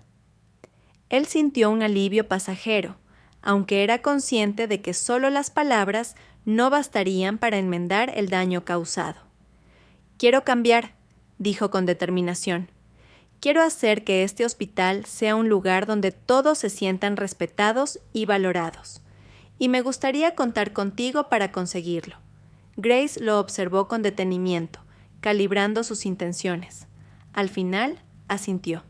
Él sintió un alivio pasajero, aunque era consciente de que solo las palabras no bastarían para enmendar el daño causado. Quiero cambiar, dijo con determinación. Quiero hacer que este hospital sea un lugar donde todos se sientan respetados y valorados. Y me gustaría contar contigo para conseguirlo. Grace lo observó con detenimiento, calibrando sus intenciones. Al final, asintió.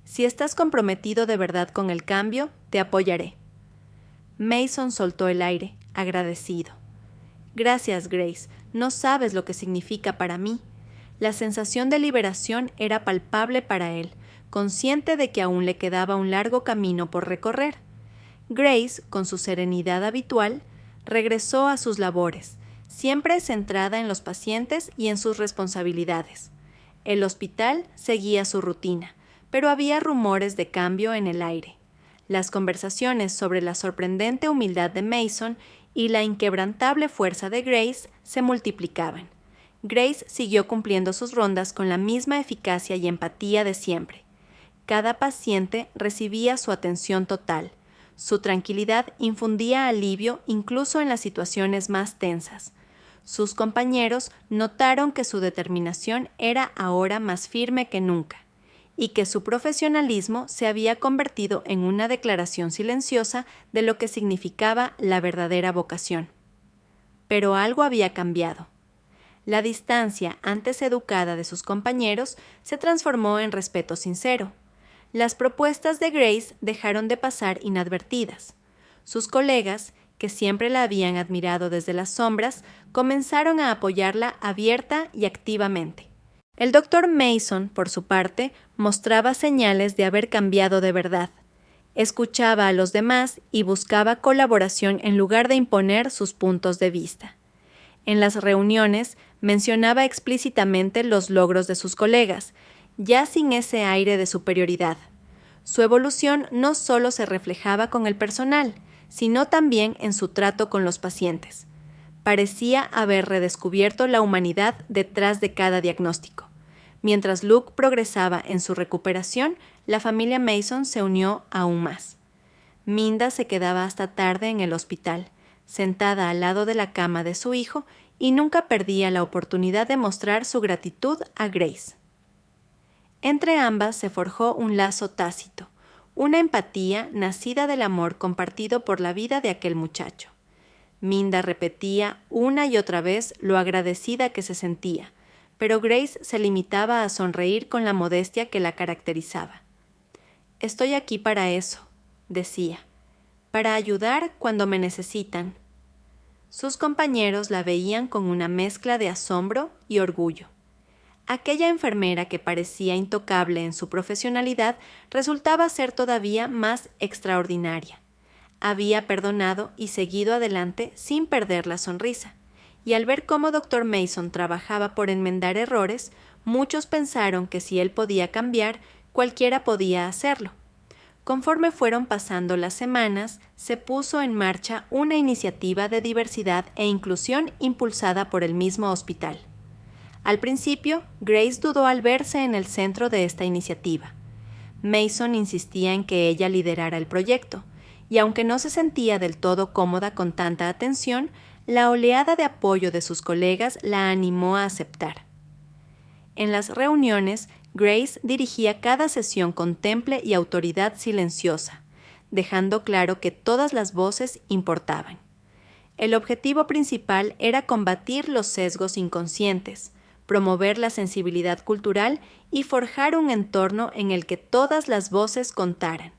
Si estás comprometido de verdad con el cambio, te apoyaré. Mason soltó el aire, agradecido. Gracias, Grace. No sabes lo que significa para mí. La sensación de liberación era palpable para él, consciente de que aún le quedaba un largo camino por recorrer. Grace, con su serenidad habitual, regresó a sus labores, siempre centrada en los pacientes y en sus responsabilidades. El hospital seguía su rutina, pero había rumores de cambio en el aire. Las conversaciones sobre la sorprendente humildad de Mason y la inquebrantable fuerza de Grace se multiplicaban. Grace siguió cumpliendo sus rondas con la misma eficacia y empatía de siempre. Cada paciente recibía su atención total. Su tranquilidad infundía alivio incluso en las situaciones más tensas. Sus compañeros notaron que su determinación era ahora más firme que nunca, y que su profesionalismo se había convertido en una declaración silenciosa de lo que significaba la verdadera vocación. Pero algo había cambiado. La distancia antes educada de sus compañeros se transformó en respeto sincero. Las propuestas de Grace dejaron de pasar inadvertidas. Sus colegas, que siempre la habían admirado desde las sombras, comenzaron a apoyarla abierta y activamente. El Dr. Mason, por su parte, mostraba señales de haber cambiado de verdad. Escuchaba a los demás y buscaba colaboración en lugar de imponer sus puntos de vista. En las reuniones mencionaba explícitamente los logros de sus colegas, ya sin ese aire de superioridad. Su evolución no solo se reflejaba con el personal, sino también en su trato con los pacientes. Parecía haber redescubierto la humanidad detrás de cada diagnóstico. Mientras Luke progresaba en su recuperación, la familia Mason se unió aún más. Minda se quedaba hasta tarde en el hospital, sentada al lado de la cama de su hijo, y nunca perdía la oportunidad de mostrar su gratitud a Grace. Entre ambas se forjó un lazo tácito, una empatía nacida del amor compartido por la vida de aquel muchacho. Minda repetía una y otra vez lo agradecida que se sentía, pero Grace se limitaba a sonreír con la modestia que la caracterizaba. «Estoy aquí para eso», decía, «para ayudar cuando me necesitan». Sus compañeros la veían con una mezcla de asombro y orgullo. Aquella enfermera que parecía intocable en su profesionalidad resultaba ser todavía más extraordinaria. Había perdonado y seguido adelante sin perder la sonrisa, y al ver cómo Dr. Mason trabajaba por enmendar errores, muchos pensaron que si él podía cambiar, cualquiera podía hacerlo. Conforme fueron pasando las semanas, se puso en marcha una iniciativa de diversidad e inclusión impulsada por el mismo hospital. Al principio, Grace dudó al verse en el centro de esta iniciativa. Mason insistía en que ella liderara el proyecto, y aunque no se sentía del todo cómoda con tanta atención, la oleada de apoyo de sus colegas la animó a aceptar. En las reuniones, Grace dirigía cada sesión con temple y autoridad silenciosa, dejando claro que todas las voces importaban. El objetivo principal era combatir los sesgos inconscientes, promover la sensibilidad cultural y forjar un entorno en el que todas las voces contaran.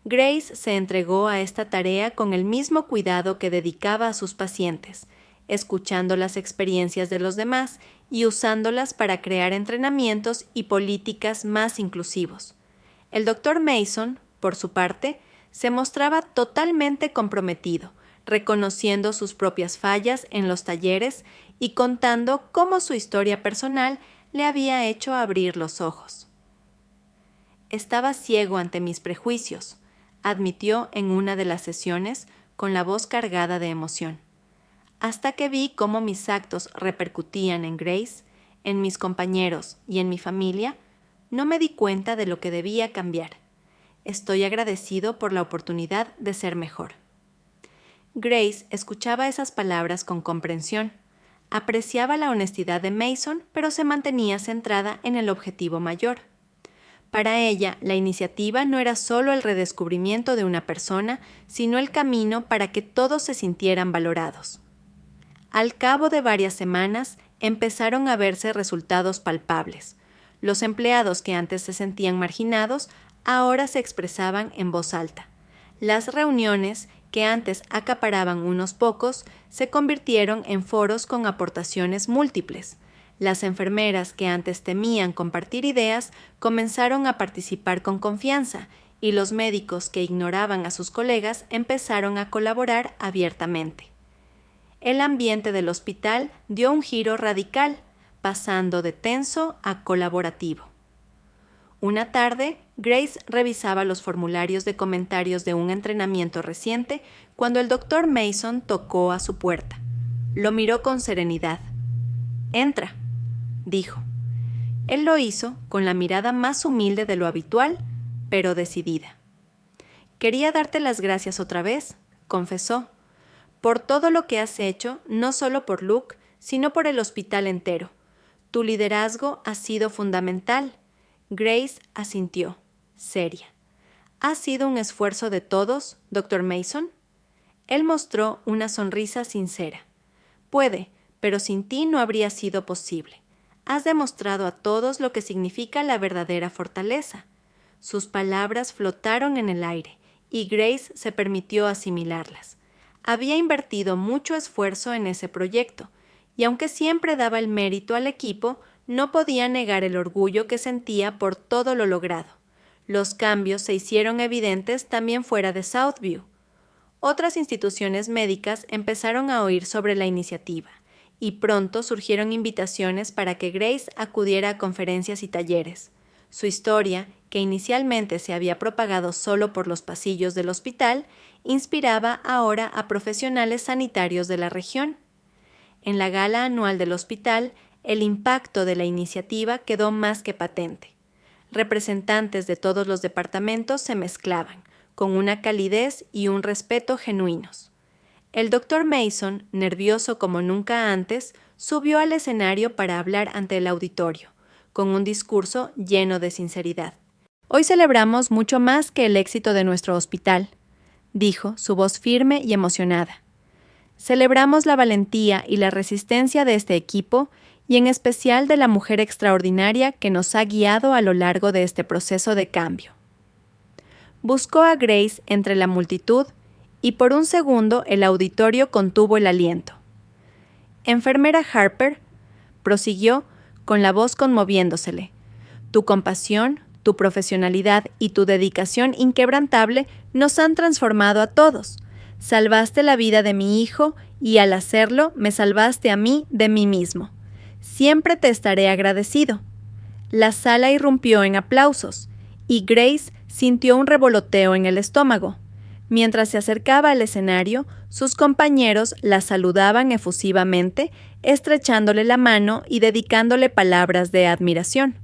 Grace se entregó a esta tarea con el mismo cuidado que dedicaba a sus pacientes, escuchando las experiencias de los demás y usándolas para crear entrenamientos y políticas más inclusivos. El Dr. Mason, por su parte, se mostraba totalmente comprometido, reconociendo sus propias fallas en los talleres y contando cómo su historia personal le había hecho abrir los ojos. Estaba ciego ante mis prejuicios, admitió en una de las sesiones con la voz cargada de emoción. Hasta que vi cómo mis actos repercutían en Grace, en mis compañeros y en mi familia, no me di cuenta de lo que debía cambiar. Estoy agradecido por la oportunidad de ser mejor. Grace escuchaba esas palabras con comprensión. Apreciaba la honestidad de Mason, pero se mantenía centrada en el objetivo mayor. Para ella, la iniciativa no era solo el redescubrimiento de una persona, sino el camino para que todos se sintieran valorados. Al cabo de varias semanas, empezaron a verse resultados palpables. Los empleados que antes se sentían marginados, ahora se expresaban en voz alta. Las reuniones, que antes acaparaban unos pocos, se convirtieron en foros con aportaciones múltiples. Las enfermeras que antes temían compartir ideas comenzaron a participar con confianza y los médicos que ignoraban a sus colegas empezaron a colaborar abiertamente. El ambiente del hospital dio un giro radical, pasando de tenso a colaborativo. Una tarde, Grace revisaba los formularios de comentarios de un entrenamiento reciente cuando el Dr. Mason tocó a su puerta. Lo miró con serenidad. «Entra», dijo. Él lo hizo con la mirada más humilde de lo habitual, pero decidida. «Quería darte las gracias otra vez», confesó, «por todo lo que has hecho, no solo por Luke, sino por el hospital entero. Tu liderazgo ha sido fundamental». Grace asintió, seria. ¿Ha sido un esfuerzo de todos, Dr. Mason? Él mostró una sonrisa sincera. Puede, pero sin ti no habría sido posible. Has demostrado a todos lo que significa la verdadera fortaleza. Sus palabras flotaron en el aire, y Grace se permitió asimilarlas. Había invertido mucho esfuerzo en ese proyecto, y aunque siempre daba el mérito al equipo, no podía negar el orgullo que sentía por todo lo logrado. Los cambios se hicieron evidentes también fuera de Southview. Otras instituciones médicas empezaron a oír sobre la iniciativa, y pronto surgieron invitaciones para que Grace acudiera a conferencias y talleres. Su historia, que inicialmente se había propagado solo por los pasillos del hospital, inspiraba ahora a profesionales sanitarios de la región. En la gala anual del hospital, el impacto de la iniciativa quedó más que patente. Representantes de todos los departamentos se mezclaban, con una calidez y un respeto genuinos. El Dr. Mason, nervioso como nunca antes, subió al escenario para hablar ante el auditorio, con un discurso lleno de sinceridad. «Hoy celebramos mucho más que el éxito de nuestro hospital», dijo, su voz firme y emocionada. «Celebramos la valentía y la resistencia de este equipo y en especial de la mujer extraordinaria que nos ha guiado a lo largo de este proceso de cambio». Buscó a Grace entre la multitud y por un segundo el auditorio contuvo el aliento. «Enfermera Harper», prosiguió, con la voz conmoviéndosele, «tu compasión, tu profesionalidad y tu dedicación inquebrantable nos han transformado a todos. Salvaste la vida de mi hijo y al hacerlo me salvaste a mí de mí mismo. Siempre te estaré agradecido». La sala irrumpió en aplausos, y Grace sintió un revoloteo en el estómago. Mientras se acercaba al escenario, sus compañeros la saludaban efusivamente, estrechándole la mano y dedicándole palabras de admiración.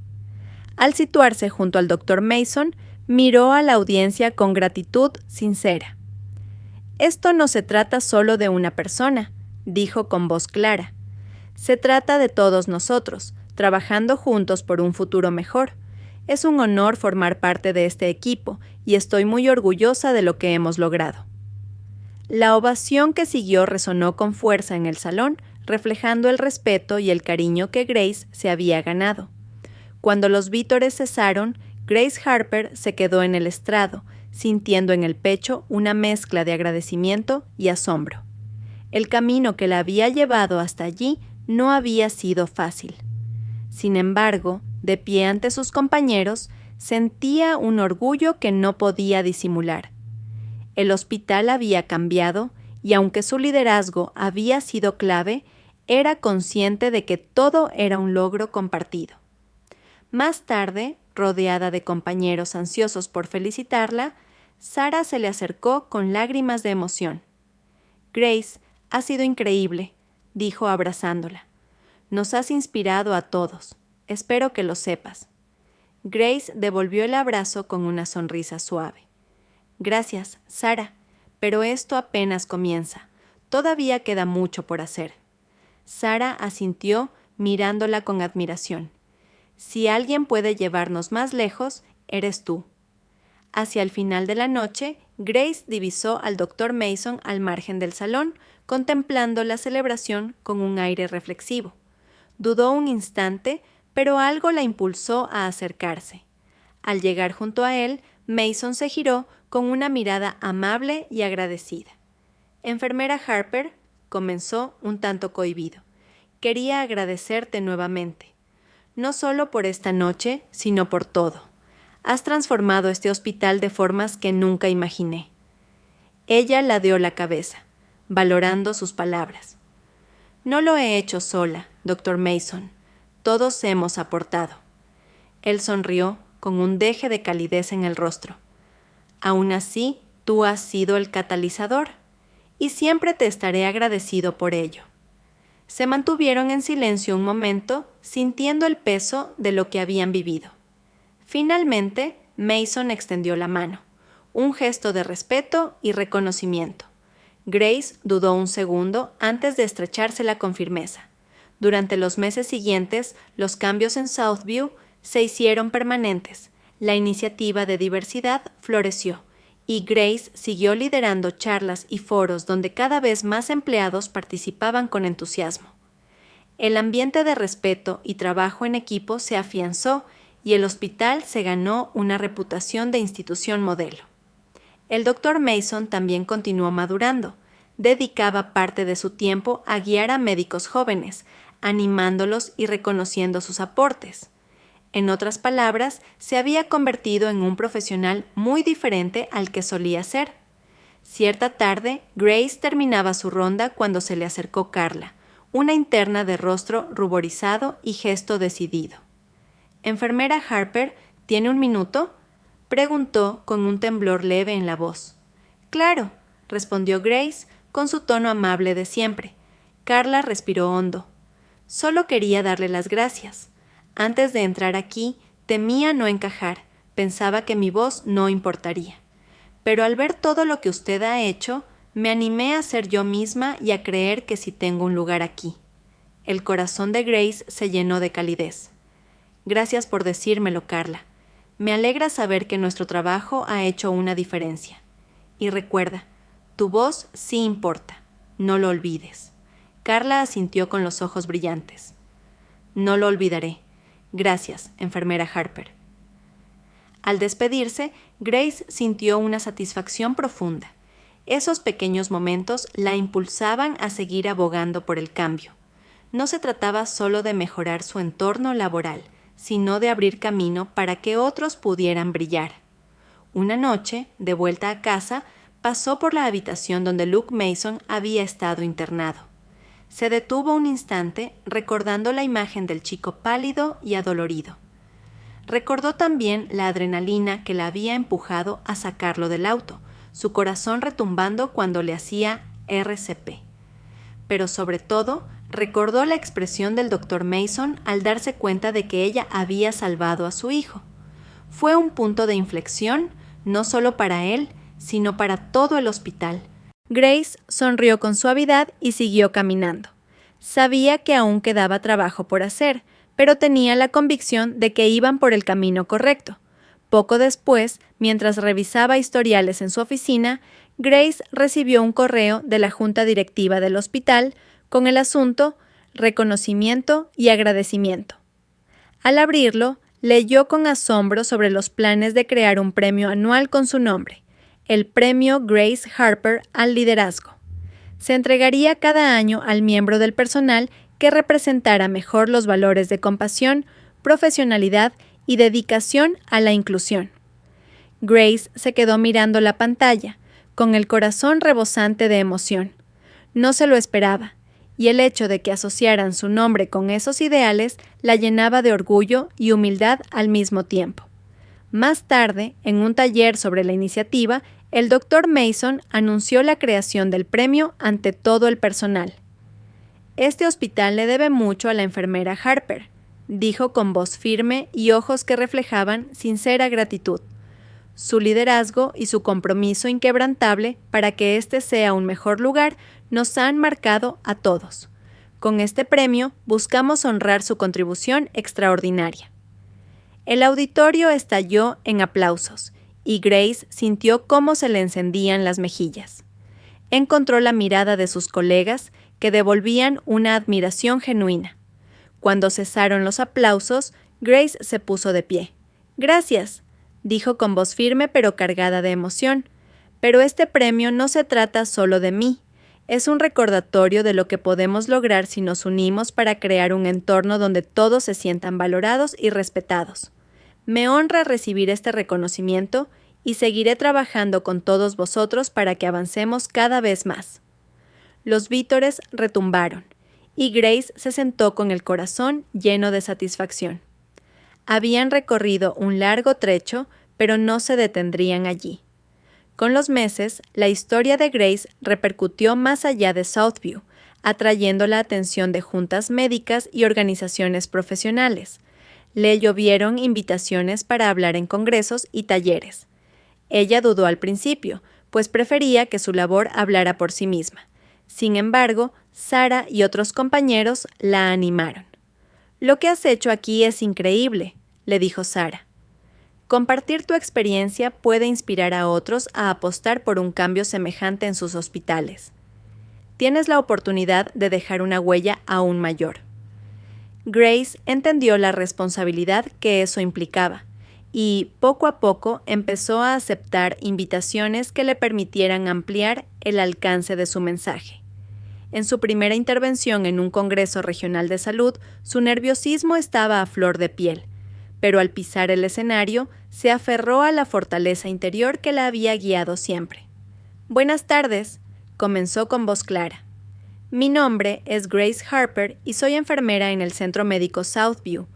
Al situarse junto al Dr. Mason, miró a la audiencia con gratitud sincera. «Esto no se trata solo de una persona», dijo con voz clara. «Se trata de todos nosotros, trabajando juntos por un futuro mejor. Es un honor formar parte de este equipo y estoy muy orgullosa de lo que hemos logrado». La ovación que siguió resonó con fuerza en el salón, reflejando el respeto y el cariño que Grace se había ganado. Cuando los vítores cesaron, Grace Harper se quedó en el estrado, sintiendo en el pecho una mezcla de agradecimiento y asombro. El camino que la había llevado hasta allí no había sido fácil. Sin embargo, de pie ante sus compañeros, sentía un orgullo que no podía disimular. El hospital había cambiado y aunque su liderazgo había sido clave, era consciente de que todo era un logro compartido. Más tarde, rodeada de compañeros ansiosos por felicitarla, Sarah se le acercó con lágrimas de emoción. «Grace, ha sido increíble», dijo abrazándola. «Nos has inspirado a todos. Espero que lo sepas». Grace devolvió el abrazo con una sonrisa suave. «Gracias, Sarah, pero esto apenas comienza. Todavía queda mucho por hacer». Sarah asintió mirándola con admiración. «Si alguien puede llevarnos más lejos, eres tú». Hacia el final de la noche, Grace divisó al Dr. Mason al margen del salón, contemplando la celebración con un aire reflexivo. Dudó un instante, pero algo la impulsó a acercarse. Al llegar junto a él, Mason se giró con una mirada amable y agradecida. «Enfermera Harper», comenzó un tanto cohibido, «quería agradecerte nuevamente. No solo por esta noche, sino por todo. Has transformado este hospital de formas que nunca imaginé». Ella ladeó la cabeza, valorando sus palabras. «No lo he hecho sola, Dr. Mason. Todos hemos aportado». Él sonrió con un deje de calidez en el rostro. «Aún así, tú has sido el catalizador, y siempre te estaré agradecido por ello». Se mantuvieron en silencio un momento, sintiendo el peso de lo que habían vivido. Finalmente, Mason extendió la mano, un gesto de respeto y reconocimiento. Grace dudó un segundo antes de estrechársela con firmeza. Durante los meses siguientes, los cambios en Southview se hicieron permanentes. La iniciativa de diversidad floreció, y Grace siguió liderando charlas y foros donde cada vez más empleados participaban con entusiasmo. El ambiente de respeto y trabajo en equipo se afianzó y el hospital se ganó una reputación de institución modelo. El Dr. Mason también continuó madurando. Dedicaba parte de su tiempo a guiar a médicos jóvenes, animándolos y reconociendo sus aportes. En otras palabras, se había convertido en un profesional muy diferente al que solía ser. Cierta tarde, Grace terminaba su ronda cuando se le acercó Carla, una interna de rostro ruborizado y gesto decidido. «Enfermera Harper, ¿tiene un minuto?», preguntó con un temblor leve en la voz. «Claro», respondió Grace con su tono amable de siempre. Carla respiró hondo. «Solo quería darle las gracias. Antes de entrar aquí, temía no encajar, pensaba que mi voz no importaría. Pero al ver todo lo que usted ha hecho, me animé a ser yo misma y a creer que sí tengo un lugar aquí». El corazón de Grace se llenó de calidez. «Gracias por decírmelo, Carla. Me alegra saber que nuestro trabajo ha hecho una diferencia. Y recuerda, tu voz sí importa. No lo olvides». Carla asintió con los ojos brillantes. «No lo olvidaré. Gracias, enfermera Harper». Al despedirse, Grace sintió una satisfacción profunda. Esos pequeños momentos la impulsaban a seguir abogando por el cambio. No se trataba solo de mejorar su entorno laboral, sino de abrir camino para que otros pudieran brillar. Una noche, de vuelta a casa, pasó por la habitación donde Luke Mason había estado internado. Se detuvo un instante recordando la imagen del chico pálido y adolorido. Recordó también la adrenalina que la había empujado a sacarlo del auto, su corazón retumbando cuando le hacía RCP. Pero sobre todo, recordó la expresión del Dr. Mason al darse cuenta de que ella había salvado a su hijo. Fue un punto de inflexión, no solo para él, sino para todo el hospital. Grace sonrió con suavidad y siguió caminando. Sabía que aún quedaba trabajo por hacer, pero tenía la convicción de que iban por el camino correcto. Poco después, mientras revisaba historiales en su oficina, Grace recibió un correo de la junta directiva del hospital con el asunto «Reconocimiento y agradecimiento». Al abrirlo, leyó con asombro sobre los planes de crear un premio anual con su nombre, el Premio Grace Harper al Liderazgo. Se entregaría cada año al miembro del personal que representara mejor los valores de compasión, profesionalidad y dedicación a la inclusión. Grace se quedó mirando la pantalla, con el corazón rebosante de emoción. No se lo esperaba, y el hecho de que asociaran su nombre con esos ideales la llenaba de orgullo y humildad al mismo tiempo. Más tarde, en un taller sobre la iniciativa, el Dr. Mason anunció la creación del premio ante todo el personal. «Este hospital le debe mucho a la enfermera Harper», dijo con voz firme y ojos que reflejaban sincera gratitud. «Su liderazgo y su compromiso inquebrantable para que este sea un mejor lugar nos han marcado a todos. Con este premio buscamos honrar su contribución extraordinaria». El auditorio estalló en aplausos, y Grace sintió cómo se le encendían las mejillas. Encontró la mirada de sus colegas, que devolvían una admiración genuina. Cuando cesaron los aplausos, Grace se puso de pie. «Gracias», dijo con voz firme pero cargada de emoción. «Pero este premio no se trata solo de mí. Es un recordatorio de lo que podemos lograr si nos unimos para crear un entorno donde todos se sientan valorados y respetados. Me honra recibir este reconocimiento y seguiré trabajando con todos vosotros para que avancemos cada vez más». Los vítores retumbaron, y Grace se sentó con el corazón lleno de satisfacción. Habían recorrido un largo trecho, pero no se detendrían allí. Con los meses, la historia de Grace repercutió más allá de Southview, atrayendo la atención de juntas médicas y organizaciones profesionales. Le llovieron invitaciones para hablar en congresos y talleres. Ella dudó al principio, pues prefería que su labor hablara por sí misma. Sin embargo, Sarah y otros compañeros la animaron. «Lo que has hecho aquí es increíble», le dijo Sarah. «Compartir tu experiencia puede inspirar a otros a apostar por un cambio semejante en sus hospitales. Tienes la oportunidad de dejar una huella aún mayor». Grace entendió la responsabilidad que eso implicaba, y poco a poco empezó a aceptar invitaciones que le permitieran ampliar el alcance de su mensaje. En su primera intervención en un congreso regional de salud, su nerviosismo estaba a flor de piel, pero al pisar el escenario, se aferró a la fortaleza interior que la había guiado siempre. «Buenas tardes», comenzó con voz clara. «Mi nombre es Grace Harper y soy enfermera en el Centro Médico Southview.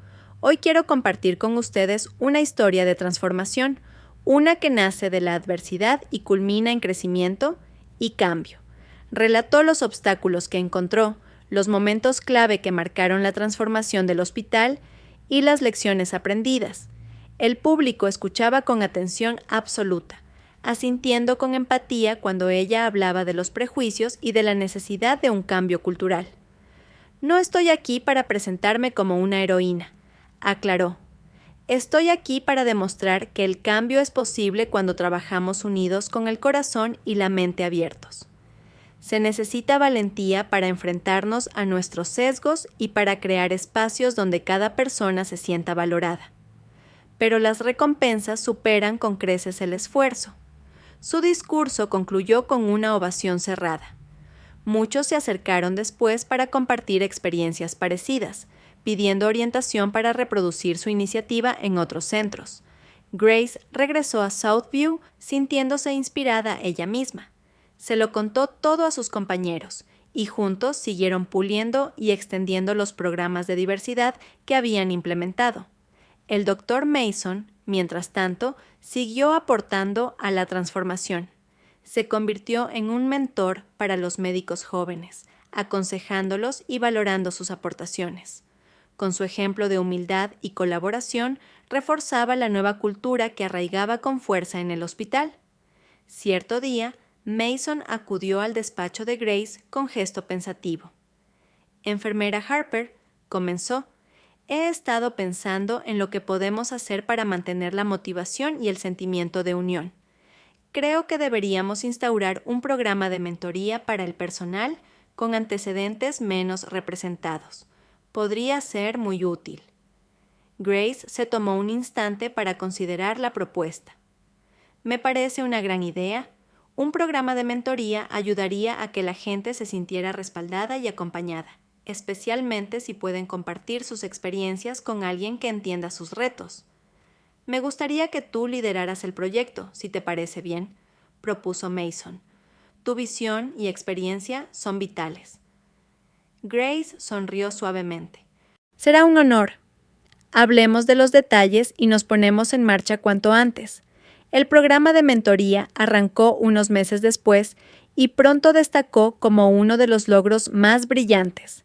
Hoy quiero compartir con ustedes una historia de transformación, una que nace de la adversidad y culmina en crecimiento y cambio». Relató los obstáculos que encontró, los momentos clave que marcaron la transformación del hospital y las lecciones aprendidas. El público escuchaba con atención absoluta, asintiendo con empatía cuando ella hablaba de los prejuicios y de la necesidad de un cambio cultural. «No estoy aquí para presentarme como una heroína», aclaró. «Estoy aquí para demostrar que el cambio es posible cuando trabajamos unidos con el corazón y la mente abiertos. Se necesita valentía para enfrentarnos a nuestros sesgos y para crear espacios donde cada persona se sienta valorada. Pero las recompensas superan con creces el esfuerzo». Su discurso concluyó con una ovación cerrada. Muchos se acercaron después para compartir experiencias parecidas, pidiendo orientación para reproducir su iniciativa en otros centros. Grace regresó a Southview sintiéndose inspirada ella misma. Se lo contó todo a sus compañeros, y juntos siguieron puliendo y extendiendo los programas de diversidad que habían implementado. El Dr. Mason, mientras tanto, siguió aportando a la transformación. Se convirtió en un mentor para los médicos jóvenes, aconsejándolos y valorando sus aportaciones. Con su ejemplo de humildad y colaboración, reforzaba la nueva cultura que arraigaba con fuerza en el hospital. Cierto día, Mason acudió al despacho de Grace con gesto pensativo. «Enfermera Harper», comenzó, «he estado pensando en lo que podemos hacer para mantener la motivación y el sentimiento de unión. Creo que deberíamos instaurar un programa de mentoría para el personal con antecedentes menos representados. Podría ser muy útil». Grace se tomó un instante para considerar la propuesta. «Me parece una gran idea. Un programa de mentoría ayudaría a que la gente se sintiera respaldada y acompañada, especialmente si pueden compartir sus experiencias con alguien que entienda sus retos. Me gustaría que tú lideraras el proyecto, si te parece bien», propuso Mason. «Tu visión y experiencia son vitales». Grace sonrió suavemente. Será un honor. Hablemos de los detalles y nos ponemos en marcha cuanto antes. El programa de mentoría arrancó unos meses después y pronto destacó como uno de los logros más brillantes.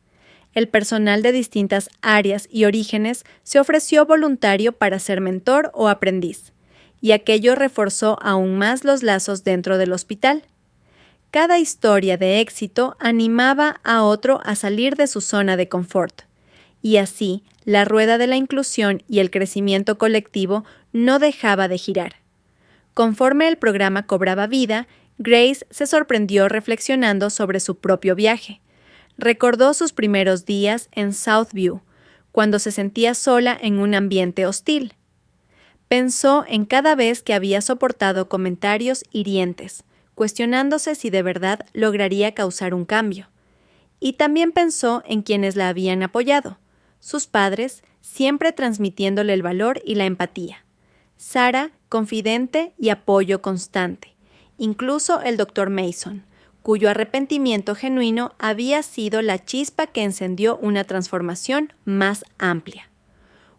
El personal de distintas áreas y orígenes se ofreció voluntario para ser mentor o aprendiz, y aquello reforzó aún más los lazos dentro del hospital. Cada historia de éxito animaba a otro a salir de su zona de confort, y así la rueda de la inclusión y el crecimiento colectivo no dejaba de girar. Conforme el programa cobraba vida, Grace se sorprendió reflexionando sobre su propio viaje. Recordó sus primeros días en Southview, cuando se sentía sola en un ambiente hostil. Pensó en cada vez que había soportado comentarios hirientes, cuestionándose si de verdad lograría causar un cambio. Y también pensó en quienes la habían apoyado, sus padres, siempre transmitiéndole el valor y la empatía. Sarah, confidente y apoyo constante. Incluso el Dr. Mason, cuyo arrepentimiento genuino había sido la chispa que encendió una transformación más amplia.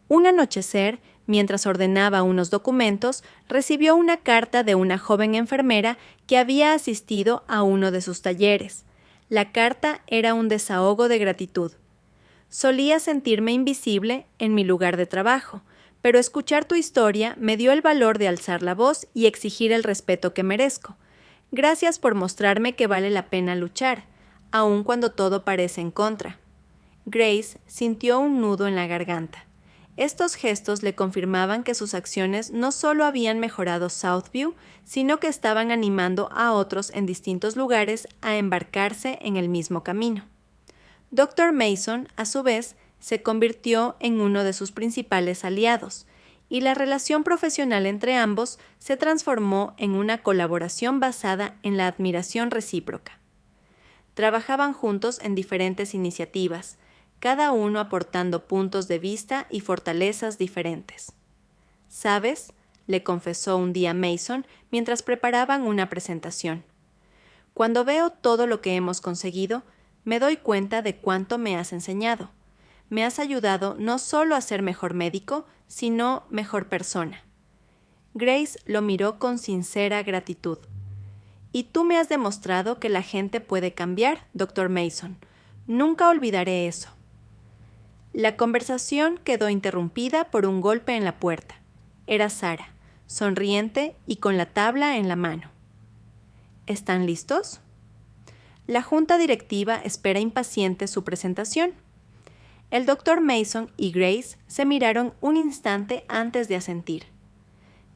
Un anochecer, mientras ordenaba unos documentos, recibió una carta de una joven enfermera que había asistido a uno de sus talleres. La carta era un desahogo de gratitud. Solía sentirme invisible en mi lugar de trabajo, pero escuchar tu historia me dio el valor de alzar la voz y exigir el respeto que merezco. Gracias por mostrarme que vale la pena luchar, aun cuando todo parece en contra. Grace sintió un nudo en la garganta. Estos gestos le confirmaban que sus acciones no solo habían mejorado Southview, sino que estaban animando a otros en distintos lugares a embarcarse en el mismo camino. Dr. Mason, a su vez, se convirtió en uno de sus principales aliados, y la relación profesional entre ambos se transformó en una colaboración basada en la admiración recíproca. Trabajaban juntos en diferentes iniciativas, cada uno aportando puntos de vista y fortalezas diferentes. ¿Sabes?, le confesó un día Mason mientras preparaban una presentación. Cuando veo todo lo que hemos conseguido, me doy cuenta de cuánto me has enseñado. Me has ayudado no solo a ser mejor médico, sino mejor persona. Grace lo miró con sincera gratitud. Y tú me has demostrado que la gente puede cambiar, Dr. Mason. Nunca olvidaré eso. La conversación quedó interrumpida por un golpe en la puerta. Era Sarah, sonriente y con la tabla en la mano. ¿Están listos? La junta directiva espera impaciente su presentación. El Dr. Mason y Grace se miraron un instante antes de asentir.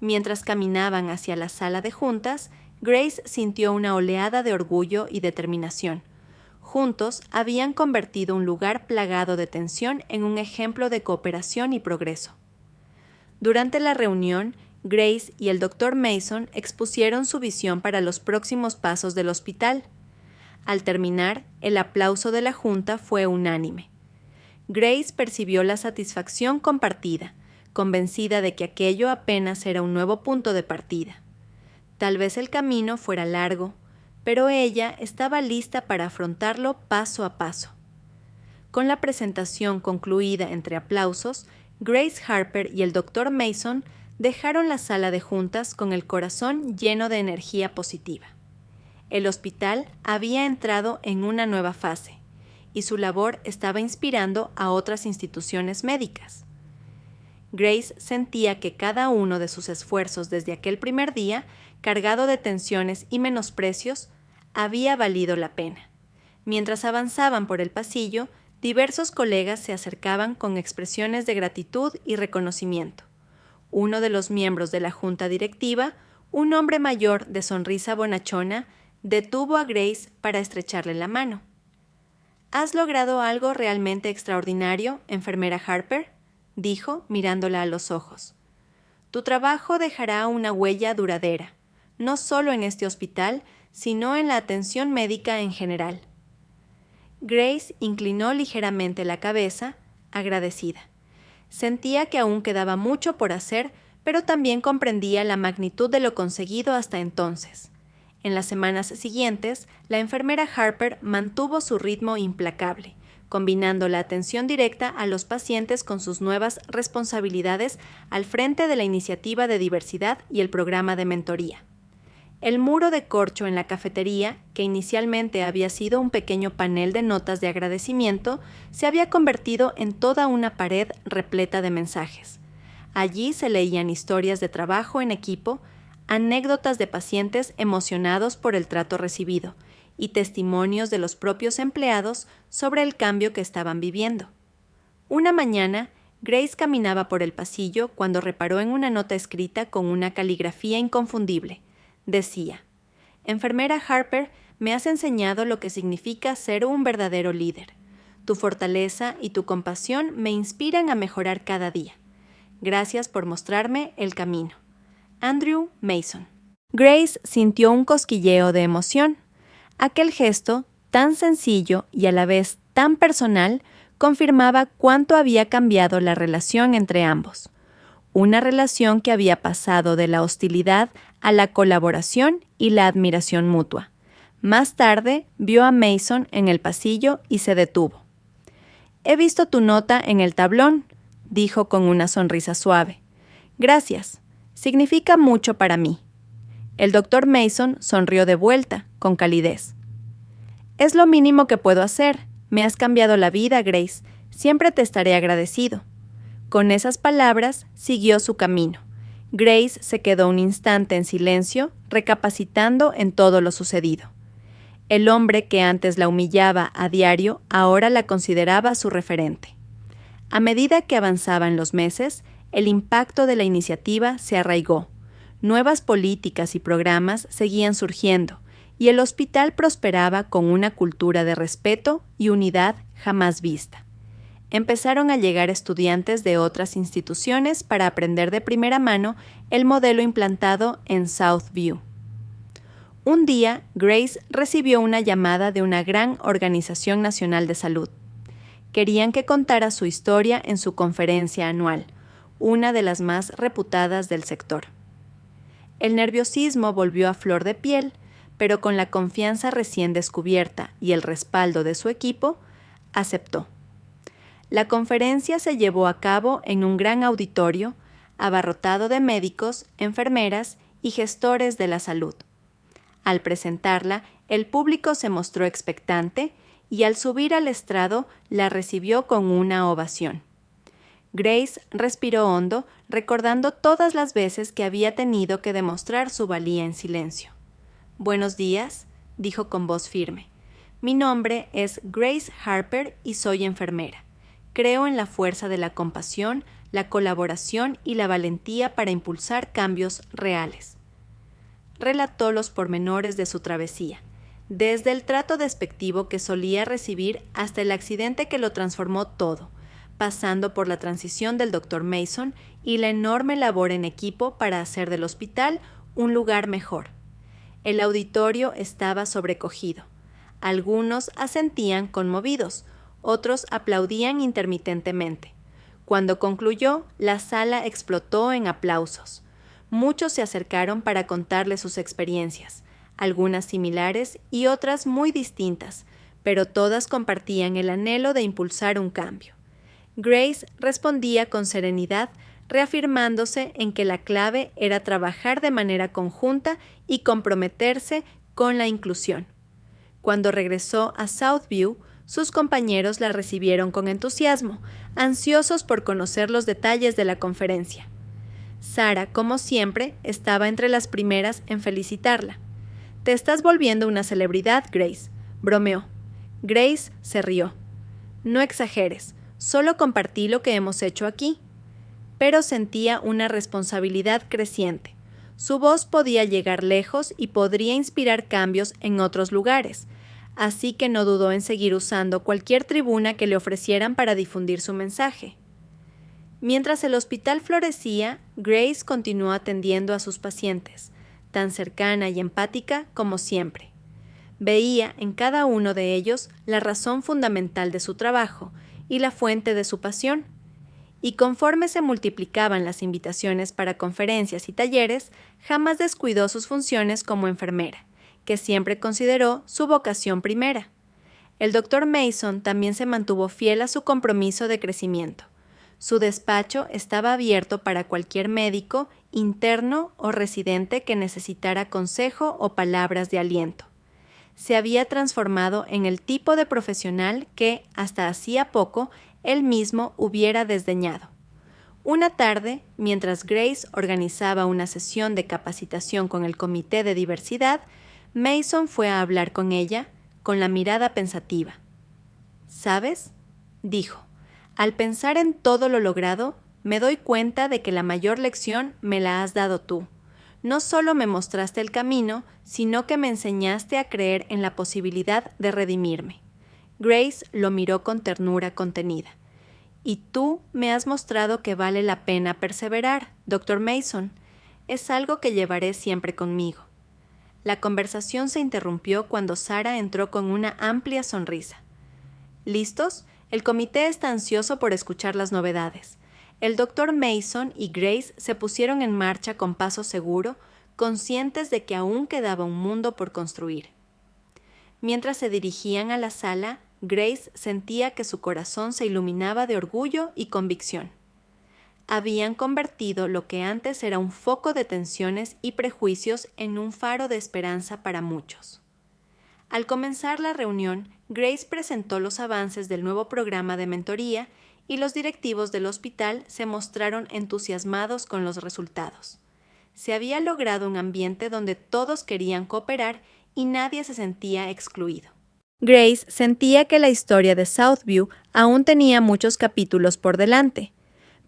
Mientras caminaban hacia la sala de juntas, Grace sintió una oleada de orgullo y determinación. Juntos habían convertido un lugar plagado de tensión en un ejemplo de cooperación y progreso. Durante la reunión, Grace y el Dr. Mason expusieron su visión para los próximos pasos del hospital. Al terminar, el aplauso de la junta fue unánime. Grace percibió la satisfacción compartida, convencida de que aquello apenas era un nuevo punto de partida. Tal vez el camino fuera largo, pero ella estaba lista para afrontarlo paso a paso. Con la presentación concluida entre aplausos, Grace Harper y el Dr. Mason dejaron la sala de juntas con el corazón lleno de energía positiva. El hospital había entrado en una nueva fase, y su labor estaba inspirando a otras instituciones médicas. Grace sentía que cada uno de sus esfuerzos desde aquel primer día, cargado de tensiones y menosprecios, había valido la pena. Mientras avanzaban por el pasillo, diversos colegas se acercaban con expresiones de gratitud y reconocimiento. Uno de los miembros de la junta directiva, un hombre mayor de sonrisa bonachona, detuvo a Grace para estrecharle la mano. «¿Has logrado algo realmente extraordinario, enfermera Harper?», dijo, mirándola a los ojos. «Tu trabajo dejará una huella duradera, no solo en este hospital, sino en la atención médica en general». Grace inclinó ligeramente la cabeza, agradecida. Sentía que aún quedaba mucho por hacer, pero también comprendía la magnitud de lo conseguido hasta entonces. En las semanas siguientes, la enfermera Harper mantuvo su ritmo implacable, combinando la atención directa a los pacientes con sus nuevas responsabilidades al frente de la iniciativa de diversidad y el programa de mentoría. El muro de corcho en la cafetería, que inicialmente había sido un pequeño panel de notas de agradecimiento, se había convertido en toda una pared repleta de mensajes. Allí se leían historias de trabajo en equipo, anécdotas de pacientes emocionados por el trato recibido y testimonios de los propios empleados sobre el cambio que estaban viviendo. Una mañana, Grace caminaba por el pasillo cuando reparó en una nota escrita con una caligrafía inconfundible. Decía: «Enfermera Harper, me has enseñado lo que significa ser un verdadero líder. Tu fortaleza y tu compasión me inspiran a mejorar cada día. Gracias por mostrarme el camino. Andrew Mason». Grace sintió un cosquilleo de emoción. Aquel gesto, tan sencillo y a la vez tan personal, confirmaba cuánto había cambiado la relación entre ambos. Una relación que había pasado de la hostilidad a la colaboración y la admiración mutua. Más tarde, vio a Mason en el pasillo y se detuvo. «He visto tu nota en el tablón», dijo con una sonrisa suave. «Gracias. Significa mucho para mí». El doctor Mason sonrió de vuelta, con calidez. «Es lo mínimo que puedo hacer. Me has cambiado la vida, Grace. Siempre te estaré agradecido». Con esas palabras, siguió su camino. Grace se quedó un instante en silencio, recapacitando en todo lo sucedido. El hombre que antes la humillaba a diario, ahora la consideraba su referente. A medida que avanzaban los meses, el impacto de la iniciativa se arraigó. Nuevas políticas y programas seguían surgiendo, y el hospital prosperaba con una cultura de respeto y unidad jamás vista. Empezaron a llegar estudiantes de otras instituciones para aprender de primera mano el modelo implantado en Southview. Un día, Grace recibió una llamada de una gran organización nacional de salud. Querían que contara su historia en su conferencia anual, una de las más reputadas del sector. El nerviosismo volvió a flor de piel, pero con la confianza recién descubierta y el respaldo de su equipo, aceptó. La conferencia se llevó a cabo en un gran auditorio, abarrotado de médicos, enfermeras y gestores de la salud. Al presentarla, el público se mostró expectante y al subir al estrado la recibió con una ovación. Grace respiró hondo, recordando todas las veces que había tenido que demostrar su valía en silencio. «Buenos días», dijo con voz firme. «Mi nombre es Grace Harper y soy enfermera. Creo en la fuerza de la compasión, la colaboración y la valentía para impulsar cambios reales». Relató los pormenores de su travesía, desde el trato despectivo que solía recibir hasta el accidente que lo transformó todo, pasando por la transición del Dr. Mason y la enorme labor en equipo para hacer del hospital un lugar mejor. El auditorio estaba sobrecogido. Algunos asentían conmovidos, otros aplaudían intermitentemente. Cuando concluyó, la sala explotó en aplausos. Muchos se acercaron para contarle sus experiencias, algunas similares y otras muy distintas, pero todas compartían el anhelo de impulsar un cambio. Grace respondía con serenidad, reafirmándose en que la clave era trabajar de manera conjunta y comprometerse con la inclusión. Cuando regresó a Southview, sus compañeros la recibieron con entusiasmo, ansiosos por conocer los detalles de la conferencia. Sarah, como siempre, estaba entre las primeras en felicitarla. «Te estás volviendo una celebridad, Grace», bromeó. Grace se rió. «No exageres, solo compartí lo que hemos hecho aquí». Pero sentía una responsabilidad creciente. Su voz podía llegar lejos y podría inspirar cambios en otros lugares, así que no dudó en seguir usando cualquier tribuna que le ofrecieran para difundir su mensaje. Mientras el hospital florecía, Grace continuó atendiendo a sus pacientes, tan cercana y empática como siempre. Veía en cada uno de ellos la razón fundamental de su trabajo y la fuente de su pasión. Y conforme se multiplicaban las invitaciones para conferencias y talleres, jamás descuidó sus funciones como enfermera, que siempre consideró su vocación primera. El Dr. Mason también se mantuvo fiel a su compromiso de crecimiento. Su despacho estaba abierto para cualquier médico, interno o residente que necesitara consejo o palabras de aliento. Se había transformado en el tipo de profesional que, hasta hacía poco, él mismo hubiera desdeñado. Una tarde, mientras Grace organizaba una sesión de capacitación con el Comité de Diversidad, Mason fue a hablar con ella, con la mirada pensativa. ¿Sabes?, dijo. Al pensar en todo lo logrado, me doy cuenta de que la mayor lección me la has dado tú. No solo me mostraste el camino, sino que me enseñaste a creer en la posibilidad de redimirme. Grace lo miró con ternura contenida. Y tú me has mostrado que vale la pena perseverar, Dr. Mason. Es algo que llevaré siempre conmigo. La conversación se interrumpió cuando Sarah entró con una amplia sonrisa. ¿Listos? El comité está ansioso por escuchar las novedades. El Dr. Mason y Grace se pusieron en marcha con paso seguro, conscientes de que aún quedaba un mundo por construir. Mientras se dirigían a la sala, Grace sentía que su corazón se iluminaba de orgullo y convicción. Habían convertido lo que antes era un foco de tensiones y prejuicios en un faro de esperanza para muchos. Al comenzar la reunión, Grace presentó los avances del nuevo programa de mentoría y los directivos del hospital se mostraron entusiasmados con los resultados. Se había logrado un ambiente donde todos querían cooperar y nadie se sentía excluido. Grace sentía que la historia de Southview aún tenía muchos capítulos por delante,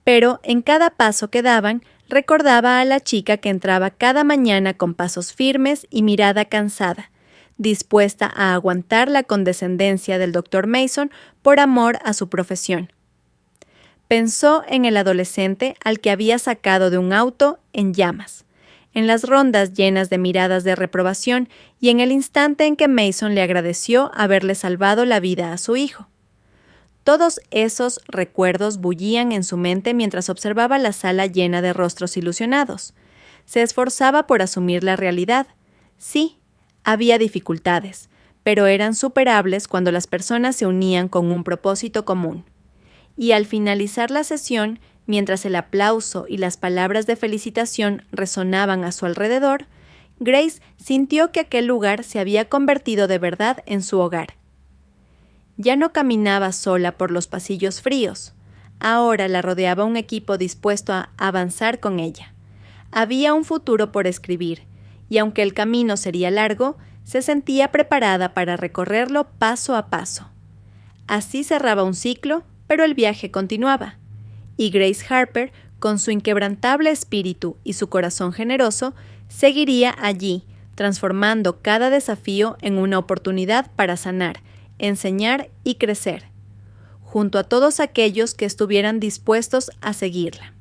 pero en cada paso que daban recordaba a la chica que entraba cada mañana con pasos firmes y mirada cansada, dispuesta a aguantar la condescendencia del Dr. Mason por amor a su profesión. Pensó en el adolescente al que había sacado de un auto en llamas, en las rondas llenas de miradas de reprobación y en el instante en que Mason le agradeció haberle salvado la vida a su hijo. Todos esos recuerdos bullían en su mente mientras observaba la sala llena de rostros ilusionados. Se esforzaba por asumir la realidad. Sí, había dificultades, pero eran superables cuando las personas se unían con un propósito común. Y al finalizar la sesión, mientras el aplauso y las palabras de felicitación resonaban a su alrededor, Grace sintió que aquel lugar se había convertido de verdad en su hogar. Ya no caminaba sola por los pasillos fríos. Ahora la rodeaba un equipo dispuesto a avanzar con ella. Había un futuro por escribir, y aunque el camino sería largo, se sentía preparada para recorrerlo paso a paso. Así cerraba un ciclo, pero el viaje continuaba. Y Grace Harper, con su inquebrantable espíritu y su corazón generoso, seguiría allí, transformando cada desafío en una oportunidad para sanar, enseñar y crecer, junto a todos aquellos que estuvieran dispuestos a seguirla.